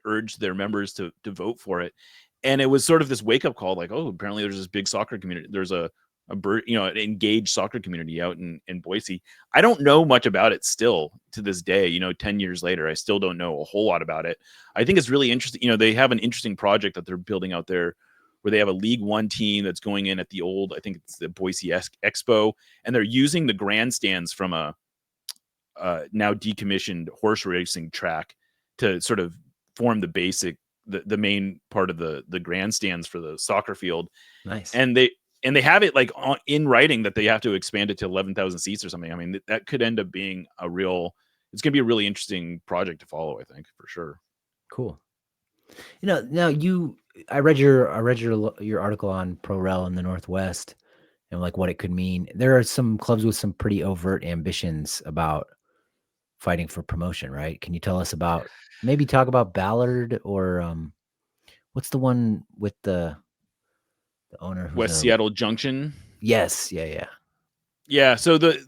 urged their members to vote for it. And it was sort of this wake up call, like, oh, apparently there's this big soccer community. There's an engaged soccer community out in Boise. I don't know much about it still to this day. 10 years later, I still don't know a whole lot about it. I think it's really interesting. They have an interesting project that they're building out there, where they have a League One team that's going in at the old, I think it's the Boise Expo, and they're using the grandstands from a now decommissioned horse racing track to sort of form the main part of the grandstands for the soccer field. Nice. And they have it like in writing that they have to expand it to 11,000 seats or something. I mean, that could end up being it's going to be a really interesting project to follow, I think, for sure. Cool. Now I read your article on Pro-Rel in the Northwest and like what it could mean. There are some clubs with some pretty overt ambitions about fighting for promotion, right? Can you tell us maybe talk about Ballard or what's the one with the owner who's West Seattle Junction? Yes, yeah. Yeah, so the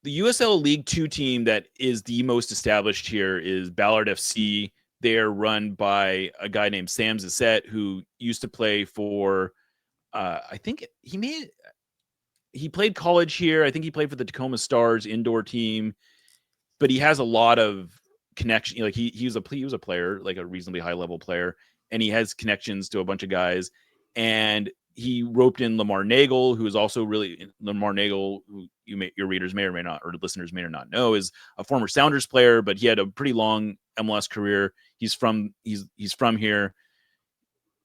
USL League 2 team that is the most established here is Ballard FC. They are run by a guy named Sam Zissette, who used to play for I think he played college here. I think he played for the Tacoma Stars indoor team, but he has a lot of connection. Like he was a player, like a reasonably high level player, and he has connections to a bunch of guys. And he roped in Lamar Nagel, who is also Lamar Nagel, who your readers may or may not, or listeners may or not know, is a former Sounders player, but he had a pretty long MLS career. He's from here,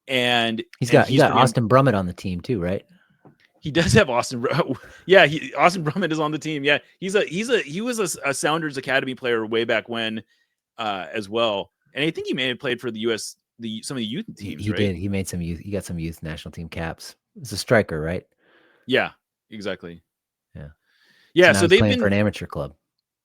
and he's got Austin Brummett on the team too, right? He does have Austin. Yeah, Austin Brummett is on the team. Yeah, he was a Sounders Academy player way back when, as well. And I think he may have played for some of the youth teams. He right? did. He made some youth. He got some youth national team caps. It's a striker, right? Yeah, exactly. Yeah. So they've playing been for an amateur club.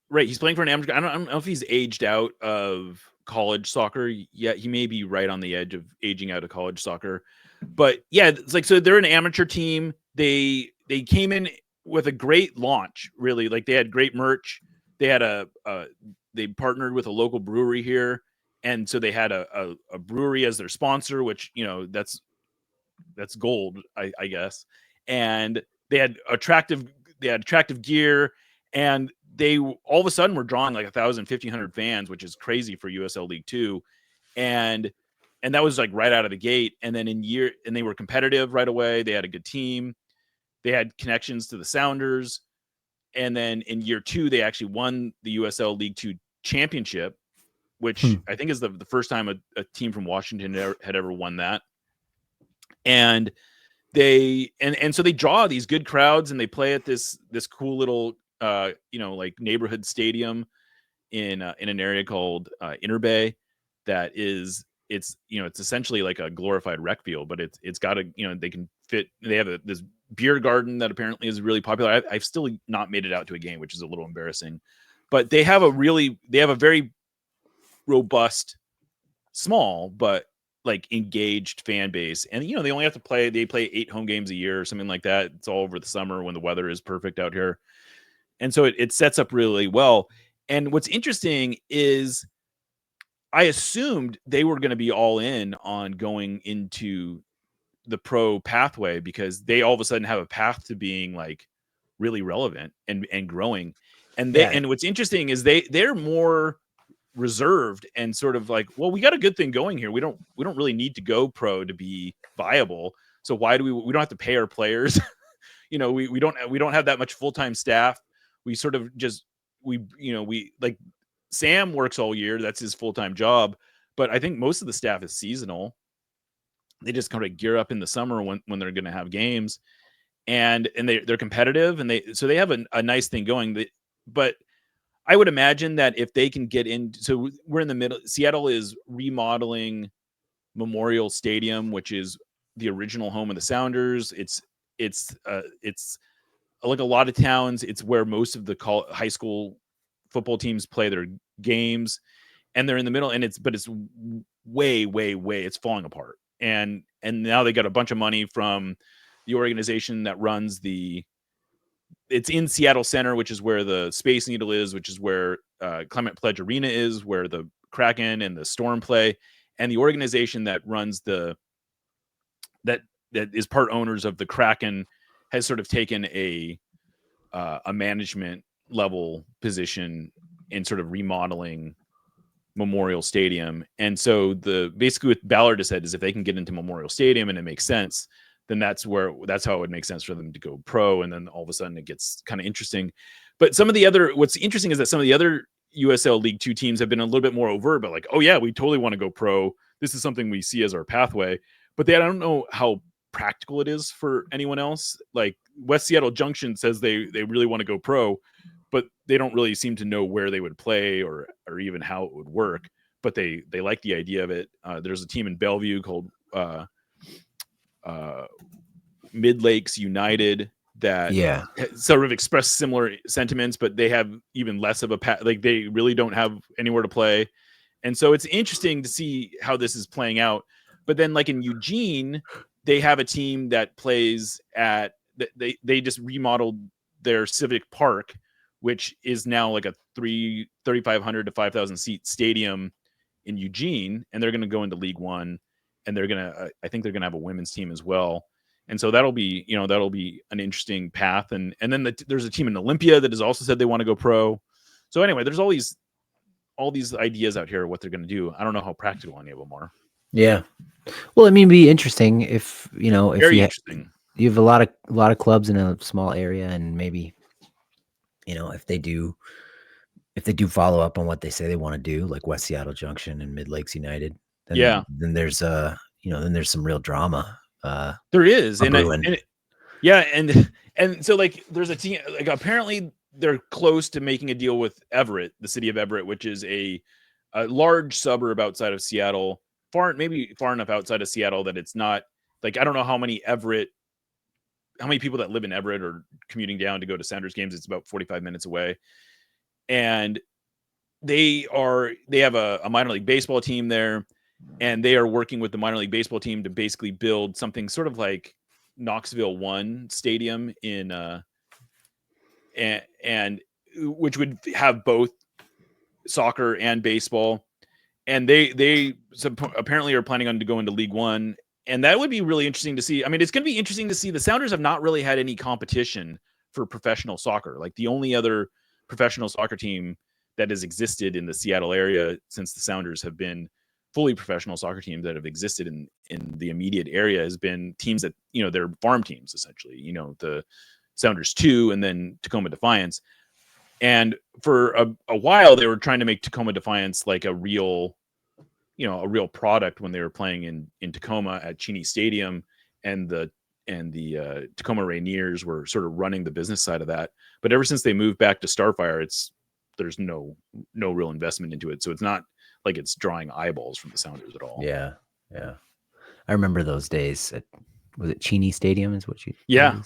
Right. He's playing for an amateur. I don't know if he's aged out of college soccer yet. He may be right on the edge of aging out of college soccer. But yeah, it's like, so they're an amateur team. They came in with a great launch, really. Like they had great merch. They had they partnered with a local brewery here. And so they had a brewery as their sponsor, which, that's gold, I guess. And they had attractive gear, and they all of a sudden were drawing like 1,000, 1,500 fans, which is crazy for USL League 2. And that was like right out of the gate. And then and they were competitive right away. They had a good team. They had connections to the Sounders. And then in year 2, they actually won the USL League 2 championship, which I think is the first time a team from Washington had ever won that. And so they draw these good crowds, and they play at this cool little like neighborhood stadium in an area called Inner Bay. That is, it's essentially like a glorified rec field, but it's got they can fit. They have this beer garden that apparently is really popular. I've still not made it out to a game, which is a little embarrassing. But they have a very robust, small but like engaged fan base. And they only have to play 8 home games a year or something like that. It's all over the summer when the weather is perfect out here. And so it sets up really well. And what's interesting is I assumed they were going to be all in on going into the pro pathway, because they all of a sudden have a path to being like really relevant and growing. And what's interesting is they're more reserved and sort of like, well, we got a good thing going here. We don't really need to go pro to be viable. So why do we don't have to pay our players? we don't have that much full-time staff. We sort of just, we like Sam works all year. That's his full-time job. But I think most of the staff is seasonal. They just kind of gear up in the summer when they're going to have games, and they're competitive, and they have a nice thing going. But I would imagine that if they can get in, so we're in the middle. Seattle is remodeling Memorial Stadium, which is the original home of the Sounders. It's like a lot of towns. It's where most of the high school football teams play their games, and they're in the middle. And it's way, way, way. It's falling apart. And now they got a bunch of money from the organization that runs it's in Seattle Center, which is where the Space Needle is, which is where Clement Pledge Arena is, where the Kraken and the Storm play, and the organization that runs that is part owners of the Kraken has sort of taken a management level position in sort of remodeling Memorial Stadium. And so basically what Ballard has said is if they can get into Memorial Stadium and it makes sense, then that's how it would make sense for them to go pro. And then all of a sudden it gets kind of interesting. But what's interesting is that some of the other USL League 2 teams have been a little bit more overt, but like, oh yeah, we totally want to go pro. This is something we see as our pathway. But I don't know how practical it is for anyone else. Like West Seattle Junction says they really want to go pro, but they don't really seem to know where they would play or even how it would work. But they like the idea of it. There's a team in Bellevue called Mid Lakes United that sort of express similar sentiments, but they have even less of a like they really don't have anywhere to play. And so it's interesting to see how this is playing out. But then like in Eugene, they have a team that plays at they just remodeled their Civic Park, which is now like a 3,500 to 5,000 seat stadium in Eugene, and they're going to go into League One, and I think they're going to have a women's team as well. And so that'll be an interesting path. And then there's a team in Olympia that has also said they want to go pro. So anyway, there's all these ideas out here of what they're going to do. I don't know how practical any of them are. Yeah. Well, I mean, it'd be interesting if very interesting. You have a lot of clubs in a small area, and maybe if they do follow up on what they say they want to do, like West Seattle Junction and Mid Lakes United, then there's then there's some real drama. There is, and so like there's a team, like apparently they're close to making a deal with Everett, the city of Everett, which is a large suburb outside of Seattle, maybe far enough outside of Seattle that it's not like, I don't know how many people that live in Everett are commuting down to go to Sounders games. It's about 45 minutes away. And they have a minor league baseball team there, and they are working with the minor league baseball team to basically build something sort of like Knoxville 1 stadium in and which would have both soccer and baseball. And they apparently are planning on to go into League One. And that would be really interesting to see. I mean, it's going to be interesting to see. The Sounders have not really had any competition for professional soccer. Like the only other professional soccer team that has existed in the Seattle area since the Sounders have been fully professional soccer teams that have existed in the immediate area has been teams that, they're farm teams, essentially, the Sounders 2 and then Tacoma Defiance. And for a while, they were trying to make Tacoma Defiance like a real product when they were playing in Tacoma at Cheney Stadium, and the Tacoma Rainiers were sort of running the business side of that. But ever since they moved back to Starfire, there's no real investment into it. So it's not like it's drawing eyeballs from the Sounders at all. Yeah. I remember those days. Was it Cheney Stadium? Is what you? Yeah.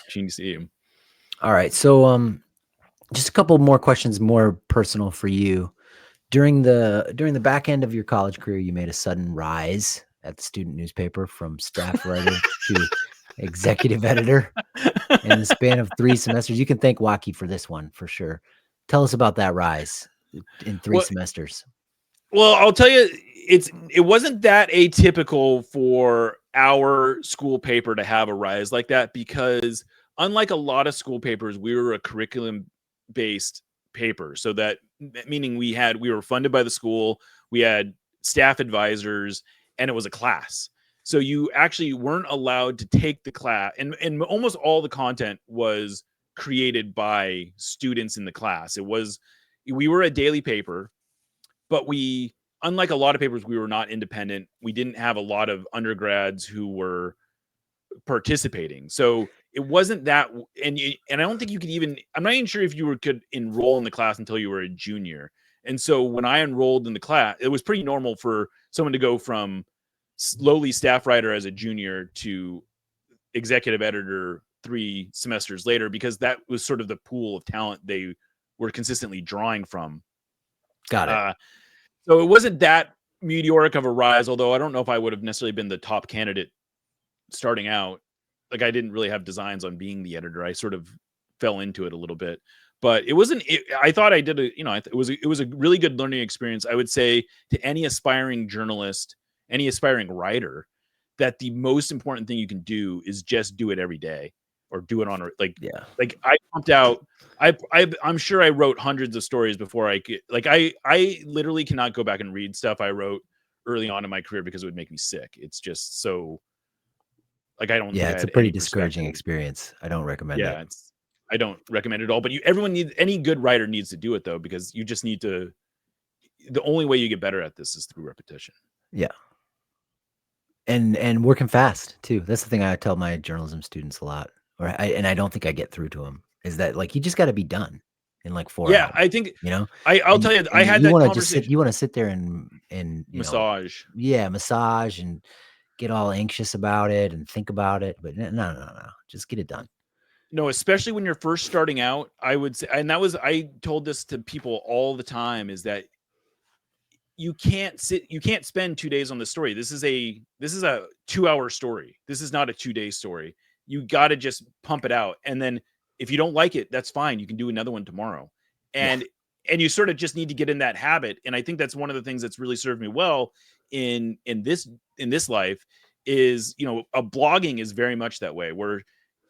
Cheney Stadium. All right. So, just a couple more questions, more personal for you. During the back end of your college career, you made a sudden rise at the student newspaper from staff writer to executive editor in the span of 3 semesters. You can thank Waukee for this one for sure. Tell us about that rise in 3 semesters. Well, I'll tell you, it wasn't that atypical for our school paper to have a rise like that, because unlike a lot of school papers, we were a curriculum-based paper. So that meaning we were funded by the school, we had staff advisors, and it was a class. So you actually weren't allowed to take the class, and almost all the content was created by students in the class. We were a daily paper, but unlike a lot of papers, we were not independent. We didn't have a lot of undergrads who were participating. So it wasn't that, and I don't think you could even, I'm not even sure if you could enroll in the class until you were a junior. And so when I enrolled in the class, it was pretty normal for someone to go from lowly staff writer as a junior to executive editor 3 semesters later, because that was sort of the pool of talent they were consistently drawing from. Got it. So it wasn't that meteoric of a rise, although I don't know if I would have necessarily been the top candidate starting out. Like, I didn't really have designs on being the editor. I sort of fell into it a little bit, but it wasn't. I thought I did it was a really good learning experience. I would say to any aspiring journalist, any aspiring writer, that the most important thing you can do is just do it every day, or do it on like I pumped out. I'm sure I wrote hundreds of stories before I could. Like, I literally cannot go back and read stuff I wrote early on in my career because it would make me sick. It's just so, like, I don't think I it's a had pretty any discouraging perspective. experience. I don't recommend it. I don't recommend it at all. But everyone needs, any good writer needs to do it though, because you just need to. The only way you get better at this is through repetition. Yeah. And working fast too. That's the thing I tell my journalism students a lot, and I don't think I get through to them, is that, like, you just got to be done in like 4 Yeah, hours, I think you know? I'll tell you, I And had you that want to just conversation. you want to sit there and Massage. massage and get all anxious about it and think about it, but no. Just get it done. No, especially when you're first starting out, I would say, and I told this to people all the time, is that you can't spend 2 days on the story. This is a 2-hour story. This is not a 2-day story. You got to just pump it out. And then if you don't like it, that's fine. You can do another one tomorrow. Yeah. And you sort of just need to get in that habit. And I think that's one of the things that's really served me well in this life is, a blogging is very much that way, where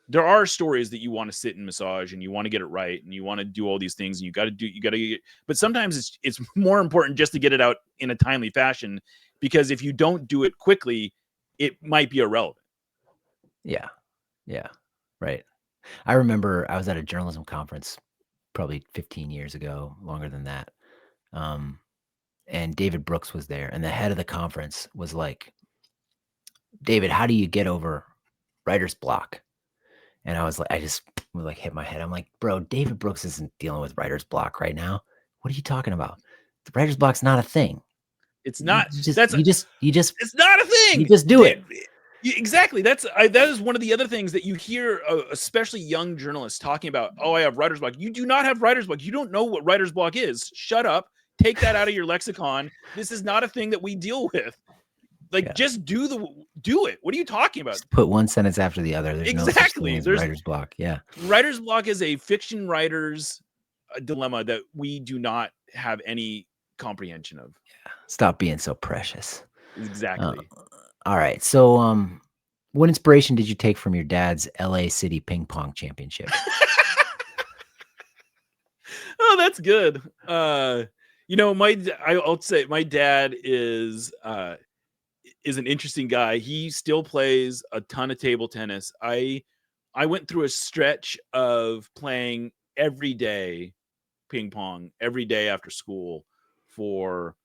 there are stories that you want to sit and massage and you want to get it right and you want to do all these things, and you got to get, but sometimes it's more important just to get it out in a timely fashion, because if you don't do it quickly, it might be irrelevant. Yeah. Right. I remember I was at a journalism conference probably 15 years ago, longer than that. And David Brooks was there, and the head of the conference was like, "David, how do you get over writer's block?" And I was like, I just was like, hit my head. I'm like, "Bro, David Brooks isn't dealing with writer's block right now. What are you talking about? The writer's block's not a thing. It's You not. just It's not a you thing. just do it." Exactly. That is one of the other things that you hear, especially young journalists talking about. Oh, I have writer's block. You do not have writer's block. You don't know what writer's block is. Shut up. Take that out of your lexicon. This is not a thing that we deal with. Like, just do it. What are you talking about? Just put one sentence after the other. There's no such thing as writer's block. Yeah. Writer's block is a fiction writer's dilemma that we do not have any comprehension of. Yeah. Stop being so precious. Exactly. All right. So, what inspiration did you take from your dad's LA City ping pong championship? Oh, that's good. I'll say my dad is an interesting guy. He still plays a ton of table tennis. I went through a stretch of playing every day ping pong, every day after school, for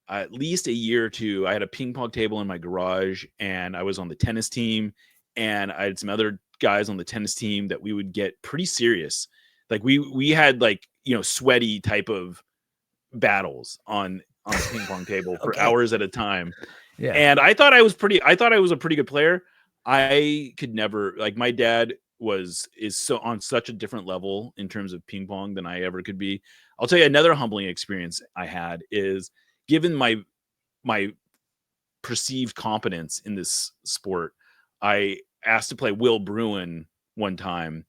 at least a year or two. I had a ping pong table in my garage, and I was on the tennis team, and I had some other guys on the tennis team that we would get pretty serious. Like, we had, like, sweaty type of battles on the ping pong table for hours at a time. Yeah. And I thought I was a pretty good player. I could never, like, my dad is so on such a different level in terms of ping pong than I ever could be. I'll tell you another humbling experience I had is, given my perceived competence in this sport, I asked to play Will Bruin one time,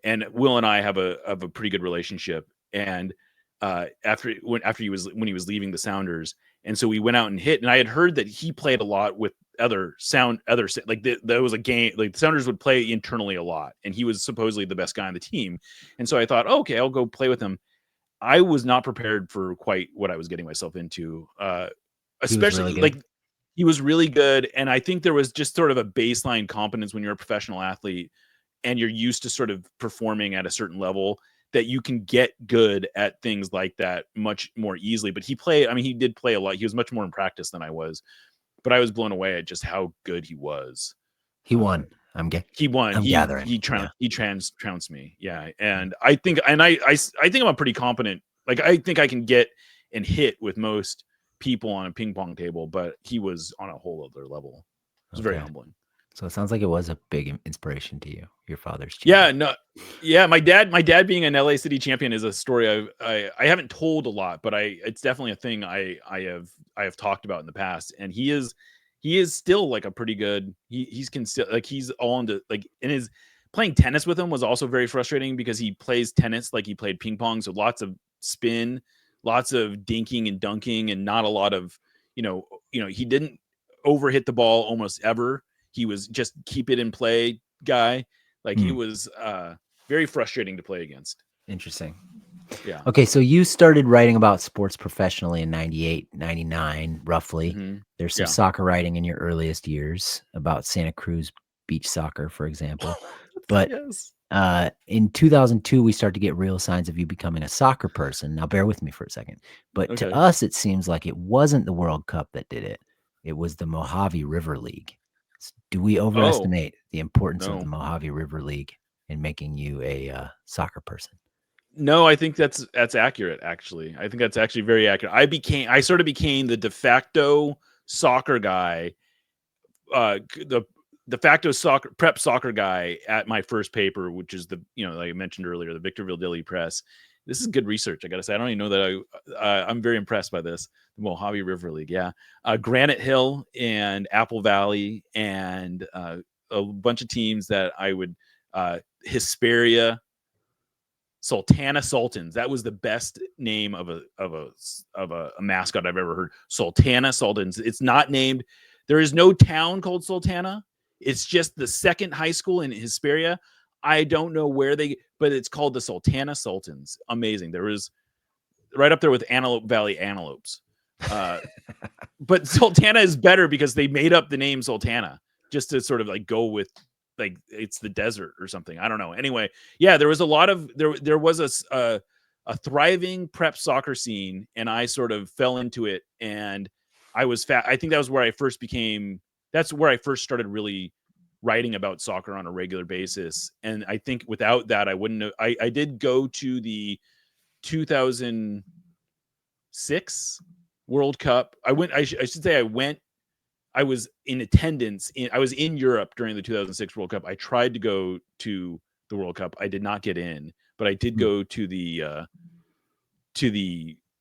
and Will and I have a pretty good relationship. And after he was leaving the Sounders, and so we went out and hit. And I had heard that he played a lot with like there was a game, like the Sounders would play internally a lot, and he was supposedly the best guy on the team. And so I thought, okay, I'll go play with him. I was not prepared for quite what I was getting myself into. Especially like, he was really good. And I think there was just sort of a baseline competence when you're a professional athlete and you're used to sort of performing at a certain level, that you can get good at things like that much more easily. But he did play a lot. He was much more in practice than I was, but I was blown away at just how good he was. He won. He won. I'm gathering. He trounced me. Yeah. And I think I'm a pretty competent, like, I think I can get and hit with most people on a ping pong table, but he was on a whole other level. It was very Okay. humbling. So it sounds like it was a big inspiration to you, your father's Yeah, champion. no, yeah. My dad being an LA City champion is a story I haven't told a lot, but it's definitely a thing I have talked about in the past. And he is still like a pretty good. He's like he's all into like in his playing tennis with him was also very frustrating because he plays tennis like he played ping pong, so lots of spin, lots of dinking and dunking, and not a lot of he didn't overhit the ball almost ever. He was just keep it in play guy. Like it Hmm. was very frustrating to play against. Interesting. Yeah. Okay, so you started writing about sports professionally in 98, 99, roughly. Hmm. There's some Yeah. soccer writing in your earliest years about Santa Cruz beach soccer, for example. But Yes. in 2002, we start to get real signs of you becoming a soccer person. Now, bear with me for a second. But to Okay. us, it seems like it wasn't the World Cup that did it. It was the Mojave River League. Do we Oh overestimate the importance of the no. Mojave River League in making you a soccer person? No, I think that's accurate. Actually, I think that's actually very accurate. I sort of became the de facto soccer guy, the de facto soccer prep soccer guy at my first paper, which is like I mentioned earlier, the Victorville Daily Press. This is good research. I got to say, I don't even know that I'm very impressed by this. The Mojave River League, yeah, Granite Hill and Apple Valley, and a bunch of teams that I would Hesperia, Sultana Sultans. That was the best name of a mascot I've ever heard. Sultana Sultans. It's not named. There is no town called Sultana. It's just the second high school in Hesperia. I don't know where but it's called the Sultana Sultans. Amazing. There was right up there with Antelope Valley Antelopes. Uh, but Sultana is better because they made up the name Sultana just to sort of like go with like it's the desert or something. I don't know. Anyway, yeah, there was a lot of there was a thriving prep soccer scene, and I sort of fell into it, and I think that was where I first became. That's where I first started really writing about soccer on a regular basis. And I think without that, I wouldn't have. I did go to the 2006 World Cup. I should say I went. I was in attendance. I was in Europe during the 2006 World Cup. I tried to go to the World Cup. I did not get in, but I did Hmm. go to the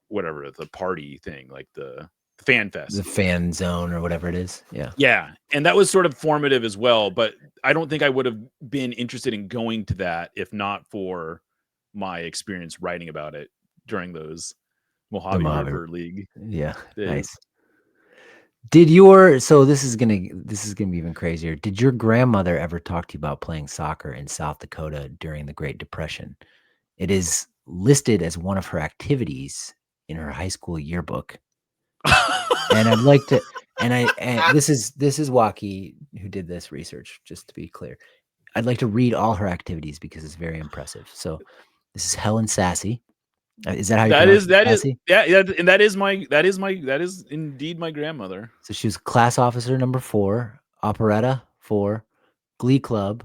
whatever the party thing, like the fan The fest. fan zone or whatever it is. Yeah. Yeah, and that was sort of formative as well. But I don't think I would have been interested in going to that if not for my experience writing about it during those The Mojave Mojave. River League Yeah. days. Nice. So this is gonna be even crazier. Did your grandmother ever talk to you about playing soccer in South Dakota during the Great Depression? It is listed as one of her activities in her high school yearbook. And I'd like to and this is Waki who did this research, just to be clear. I'd like to read all her activities because it's very impressive. So this is Helen Sassy. Is that how you That pronounce is it? that is Sassy? yeah, yeah, and that is indeed my grandmother. So she was class officer number 4, operetta 4, glee club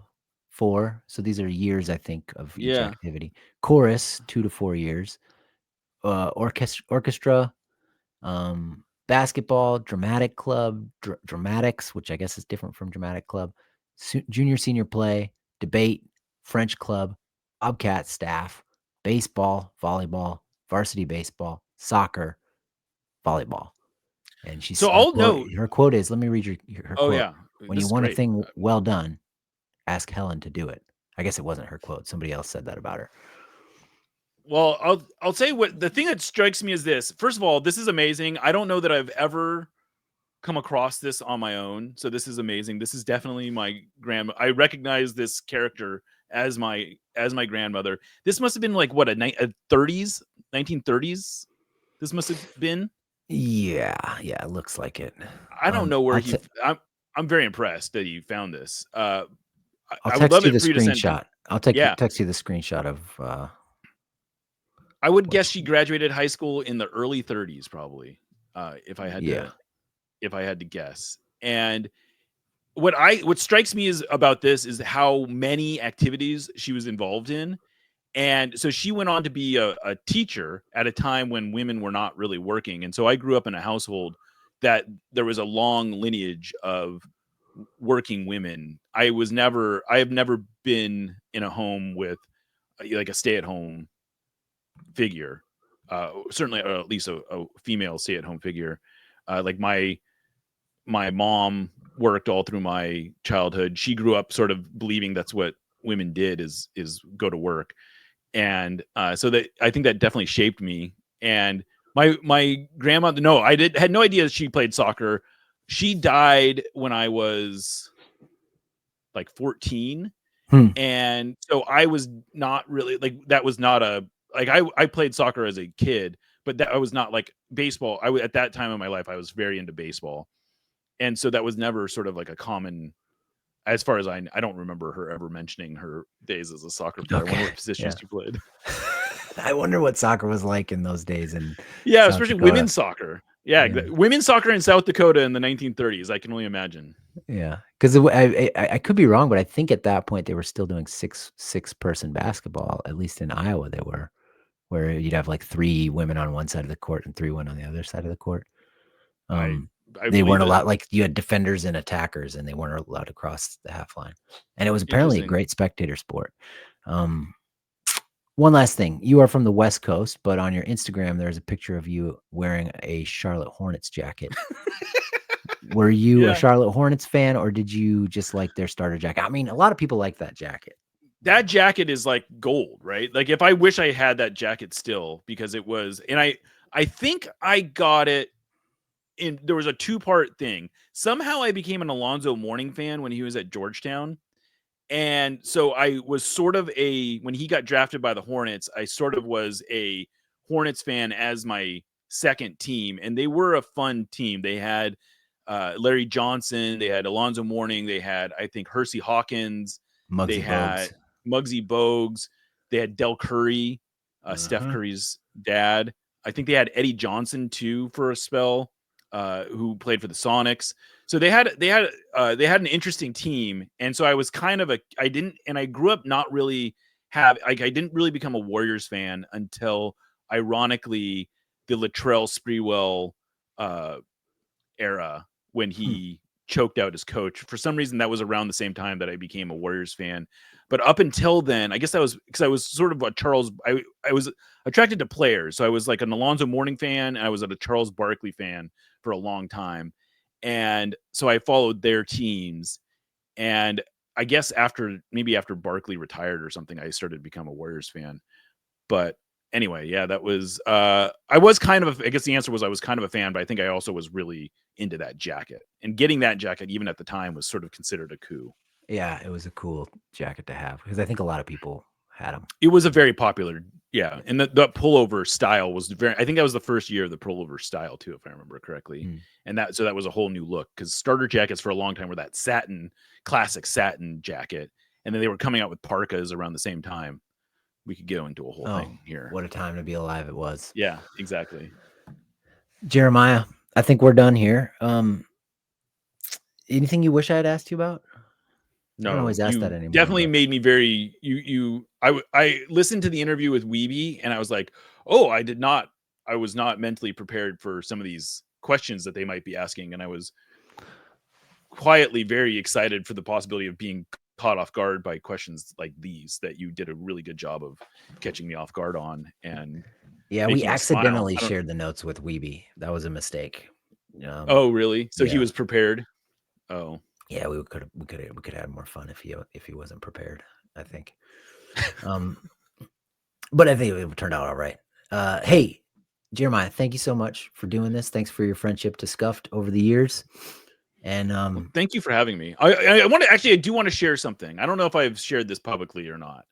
4. So these are years, I think, of each Yeah. activity. Chorus 2 to 4 years. Orchestra, basketball, dramatic club, dramatics, which I guess is different from dramatic club, junior senior play, debate, French club, Bobcat staff, baseball, volleyball, varsity baseball, soccer, volleyball. And So her I'll quote note. her quote is, let me read her Oh quote. yeah, When this you is want a great. thing well done, ask Helen to do it. I guess it wasn't her quote. Somebody else said that about her. Well, I'll say what the thing that strikes me is this. First of all, this is amazing. I don't know that I've ever come across this on my own. So this is amazing. This is definitely my grandma. I recognize this character as my grandmother. This must have been like what a 30s, 1930s. This must have been. Yeah, it looks like it. I don't know where I'll he. I'm very impressed that he found this. I'll I would text love you the it for you to send. screenshot. I'll Yeah, text you the screenshot of I would what guess she, she graduated high school in the early 30s, probably. If I had yeah. to guess. And what strikes me is about this is how many activities she was involved in, And so she went on to be a teacher at a time when women were not really working. And so I grew up in a household that there was a long lineage of working women. I have never been in a home with like a stay-at-home figure. Certainly, or at least a female stay-at-home figure. Like my mom worked all through my childhood. She grew up sort of believing that's what women did is go to work, and so that I think that definitely shaped me. And my grandmother, no, had no idea she played soccer. She died when I was like 14, Hmm. and so I was not really like that was not a like I played soccer as a kid, but that I was not like baseball. At that time in my life I was very into baseball, and so that was never sort of like a common. As far as I don't remember her ever mentioning her days as a soccer player. I wonder Okay. what position Yeah. she played. I wonder what soccer was like in those days in Yeah, South especially Dakota. women's soccer. Yeah, Yeah. women's soccer in South Dakota in the 1930s. I can only imagine. Yeah. Because I could be wrong, but I think at that point they were still doing six-person basketball. At least in Iowa, they were, where you'd have like 3 women on one side of the court and 3 women on the other side of the court. I I They weren't believe it. allowed, like you had defenders and attackers, and they weren't allowed to cross the half line. And it was apparently a Interesting. great spectator sport. One last thing. You are from the West Coast, but on your Instagram, there's a picture of you wearing a Charlotte Hornets jacket. Were you a Yeah. Charlotte Hornets fan, or did you just like their starter jacket? I mean, a lot of people like that jacket. That jacket is like gold, right? Like if I wish I had that jacket still because it was and I think I got it in there was a two-part thing. Somehow I became an Alonzo Mourning fan when he was at Georgetown. And so I was sort of when he got drafted by the Hornets, I sort of was a Hornets fan as my second team. And they were a fun team. They had Larry Johnson, they had Alonzo Mourning, they had, I think, Hersey Hawkins, they Muggsy had Bogues. Muggsy Bogues, they had Del Curry, Steph Uh-huh. Curry's dad. I think they had Eddie Johnson too for a spell, who played for the Sonics. So they had an interesting team, and so I was kind of I grew up not really I didn't really become a Warriors fan until ironically the Latrell Sprewell uh, era when Hmm. he choked out his coach. For some reason, that was around the same time that I became a Warriors fan. But up until then, I guess that was because I was sort of a I was attracted to players. So I was like an Alonzo Mourning fan, and I was a Charles Barkley fan for a long time. And so I followed their teams. And I guess after Barkley retired or something, I started to become a Warriors fan. But anyway, yeah, that was I was kind of I guess the answer was I was kind of a fan, but I think I also was really into that jacket. And getting that jacket even at the time was sort of considered a coup. Yeah, it was a cool jacket to have because I think a lot of people had them. It was a very popular, yeah, and the pullover style was very. I think that was the first year of the pullover style too, if I remember correctly. Mm. And that was a whole new look because starter jackets for a long time were that classic satin jacket, and then they were coming out with parkas around the same time. We could go into a whole Oh, thing here. what a time to be alive it was. Yeah, exactly. Jeremiah, I think we're done here. Anything you wish I had asked you about? I don't No, always ask that you anymore, definitely but made me very I listened to the interview with Weeby and I was like, "Oh, I was not mentally prepared for some of these questions that they might be asking." And I was quietly very excited for the possibility of being caught off guard by questions like these that you did a really good job of catching me off guard on and yeah, we making me smile. accidentally I don't shared the notes with Weeby. That was a mistake. Oh, really? So he Yeah, was prepared? Oh. yeah, we could have more fun if he wasn't prepared. I think. Um, but I think it turned out all right. Hey, Jeremiah, thank you so much for doing this. Thanks for your friendship to Scuffed over the years. And Well, thank you for having me. I want to actually I do want to share something. I don't know if I've shared this publicly or not.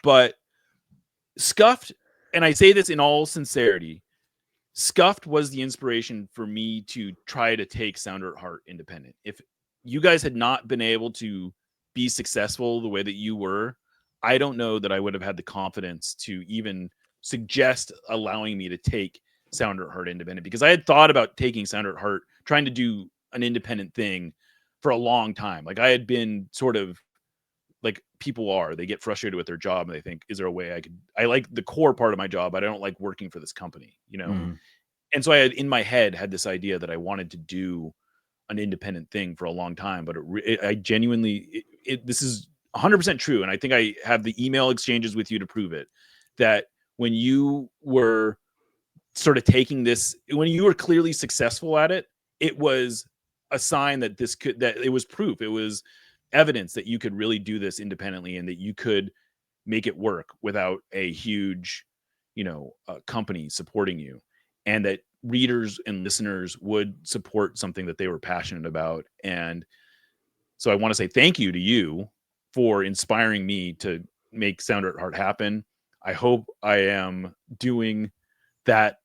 But Scuffed, and I say this in all sincerity, Scuffed was the inspiration for me to try to take Sounder at Heart independent. If you guys had not been able to be successful the way that you were, I don't know that I would have had the confidence to even suggest allowing me to take Sounder at Heart independent because I had thought about taking Sounder at Heart, trying to do an independent thing for a long time. Like I had been sort of like people are. They get frustrated with their job and they think, is there a way I like the core part of my job, but I don't like working for this company, you know? Mhm. And so I had in my head had this idea that I wanted to do an independent thing for a long time, but I genuinely, this is 100% true. And I think I have the email exchanges with you to prove it, that when you were sort of taking this, when you were clearly successful at it, it was a sign that that it was proof. It was evidence that you could really do this independently and that you could make it work without a huge, company supporting you, and that readers and listeners would support something that they were passionate about. And so I want to say thank you to you for inspiring me to make Sound Art Heart happen. I hope I am doing that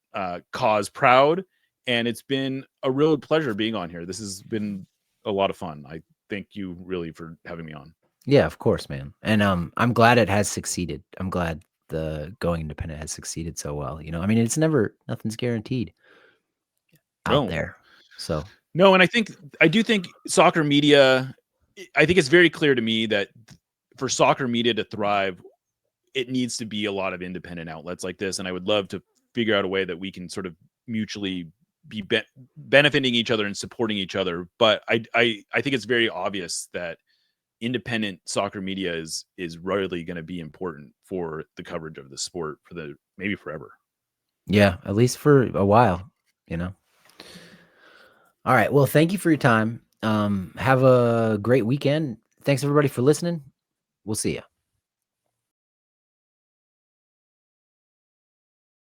cause proud. And it's been a real pleasure being on here. This has been a lot of fun. I thank you really for having me on. Yeah, of course, man. And I'm glad it has succeeded. I'm glad the going independent has succeeded so well. I mean, nothing's guaranteed out No, there. So no. And I do think soccer media, I think it's very clear to me that for soccer media to thrive, it needs to be a lot of independent outlets like this. And I would love to figure out a way that we can sort of mutually be benefiting each other and supporting each other. But I think it's very obvious that independent soccer media is royally going to be important for the coverage of the sport for the maybe forever. yeah, at least for a while, you know. All right. Well, thank you for your time. Have a great weekend. Thanks everybody for listening. We'll see you.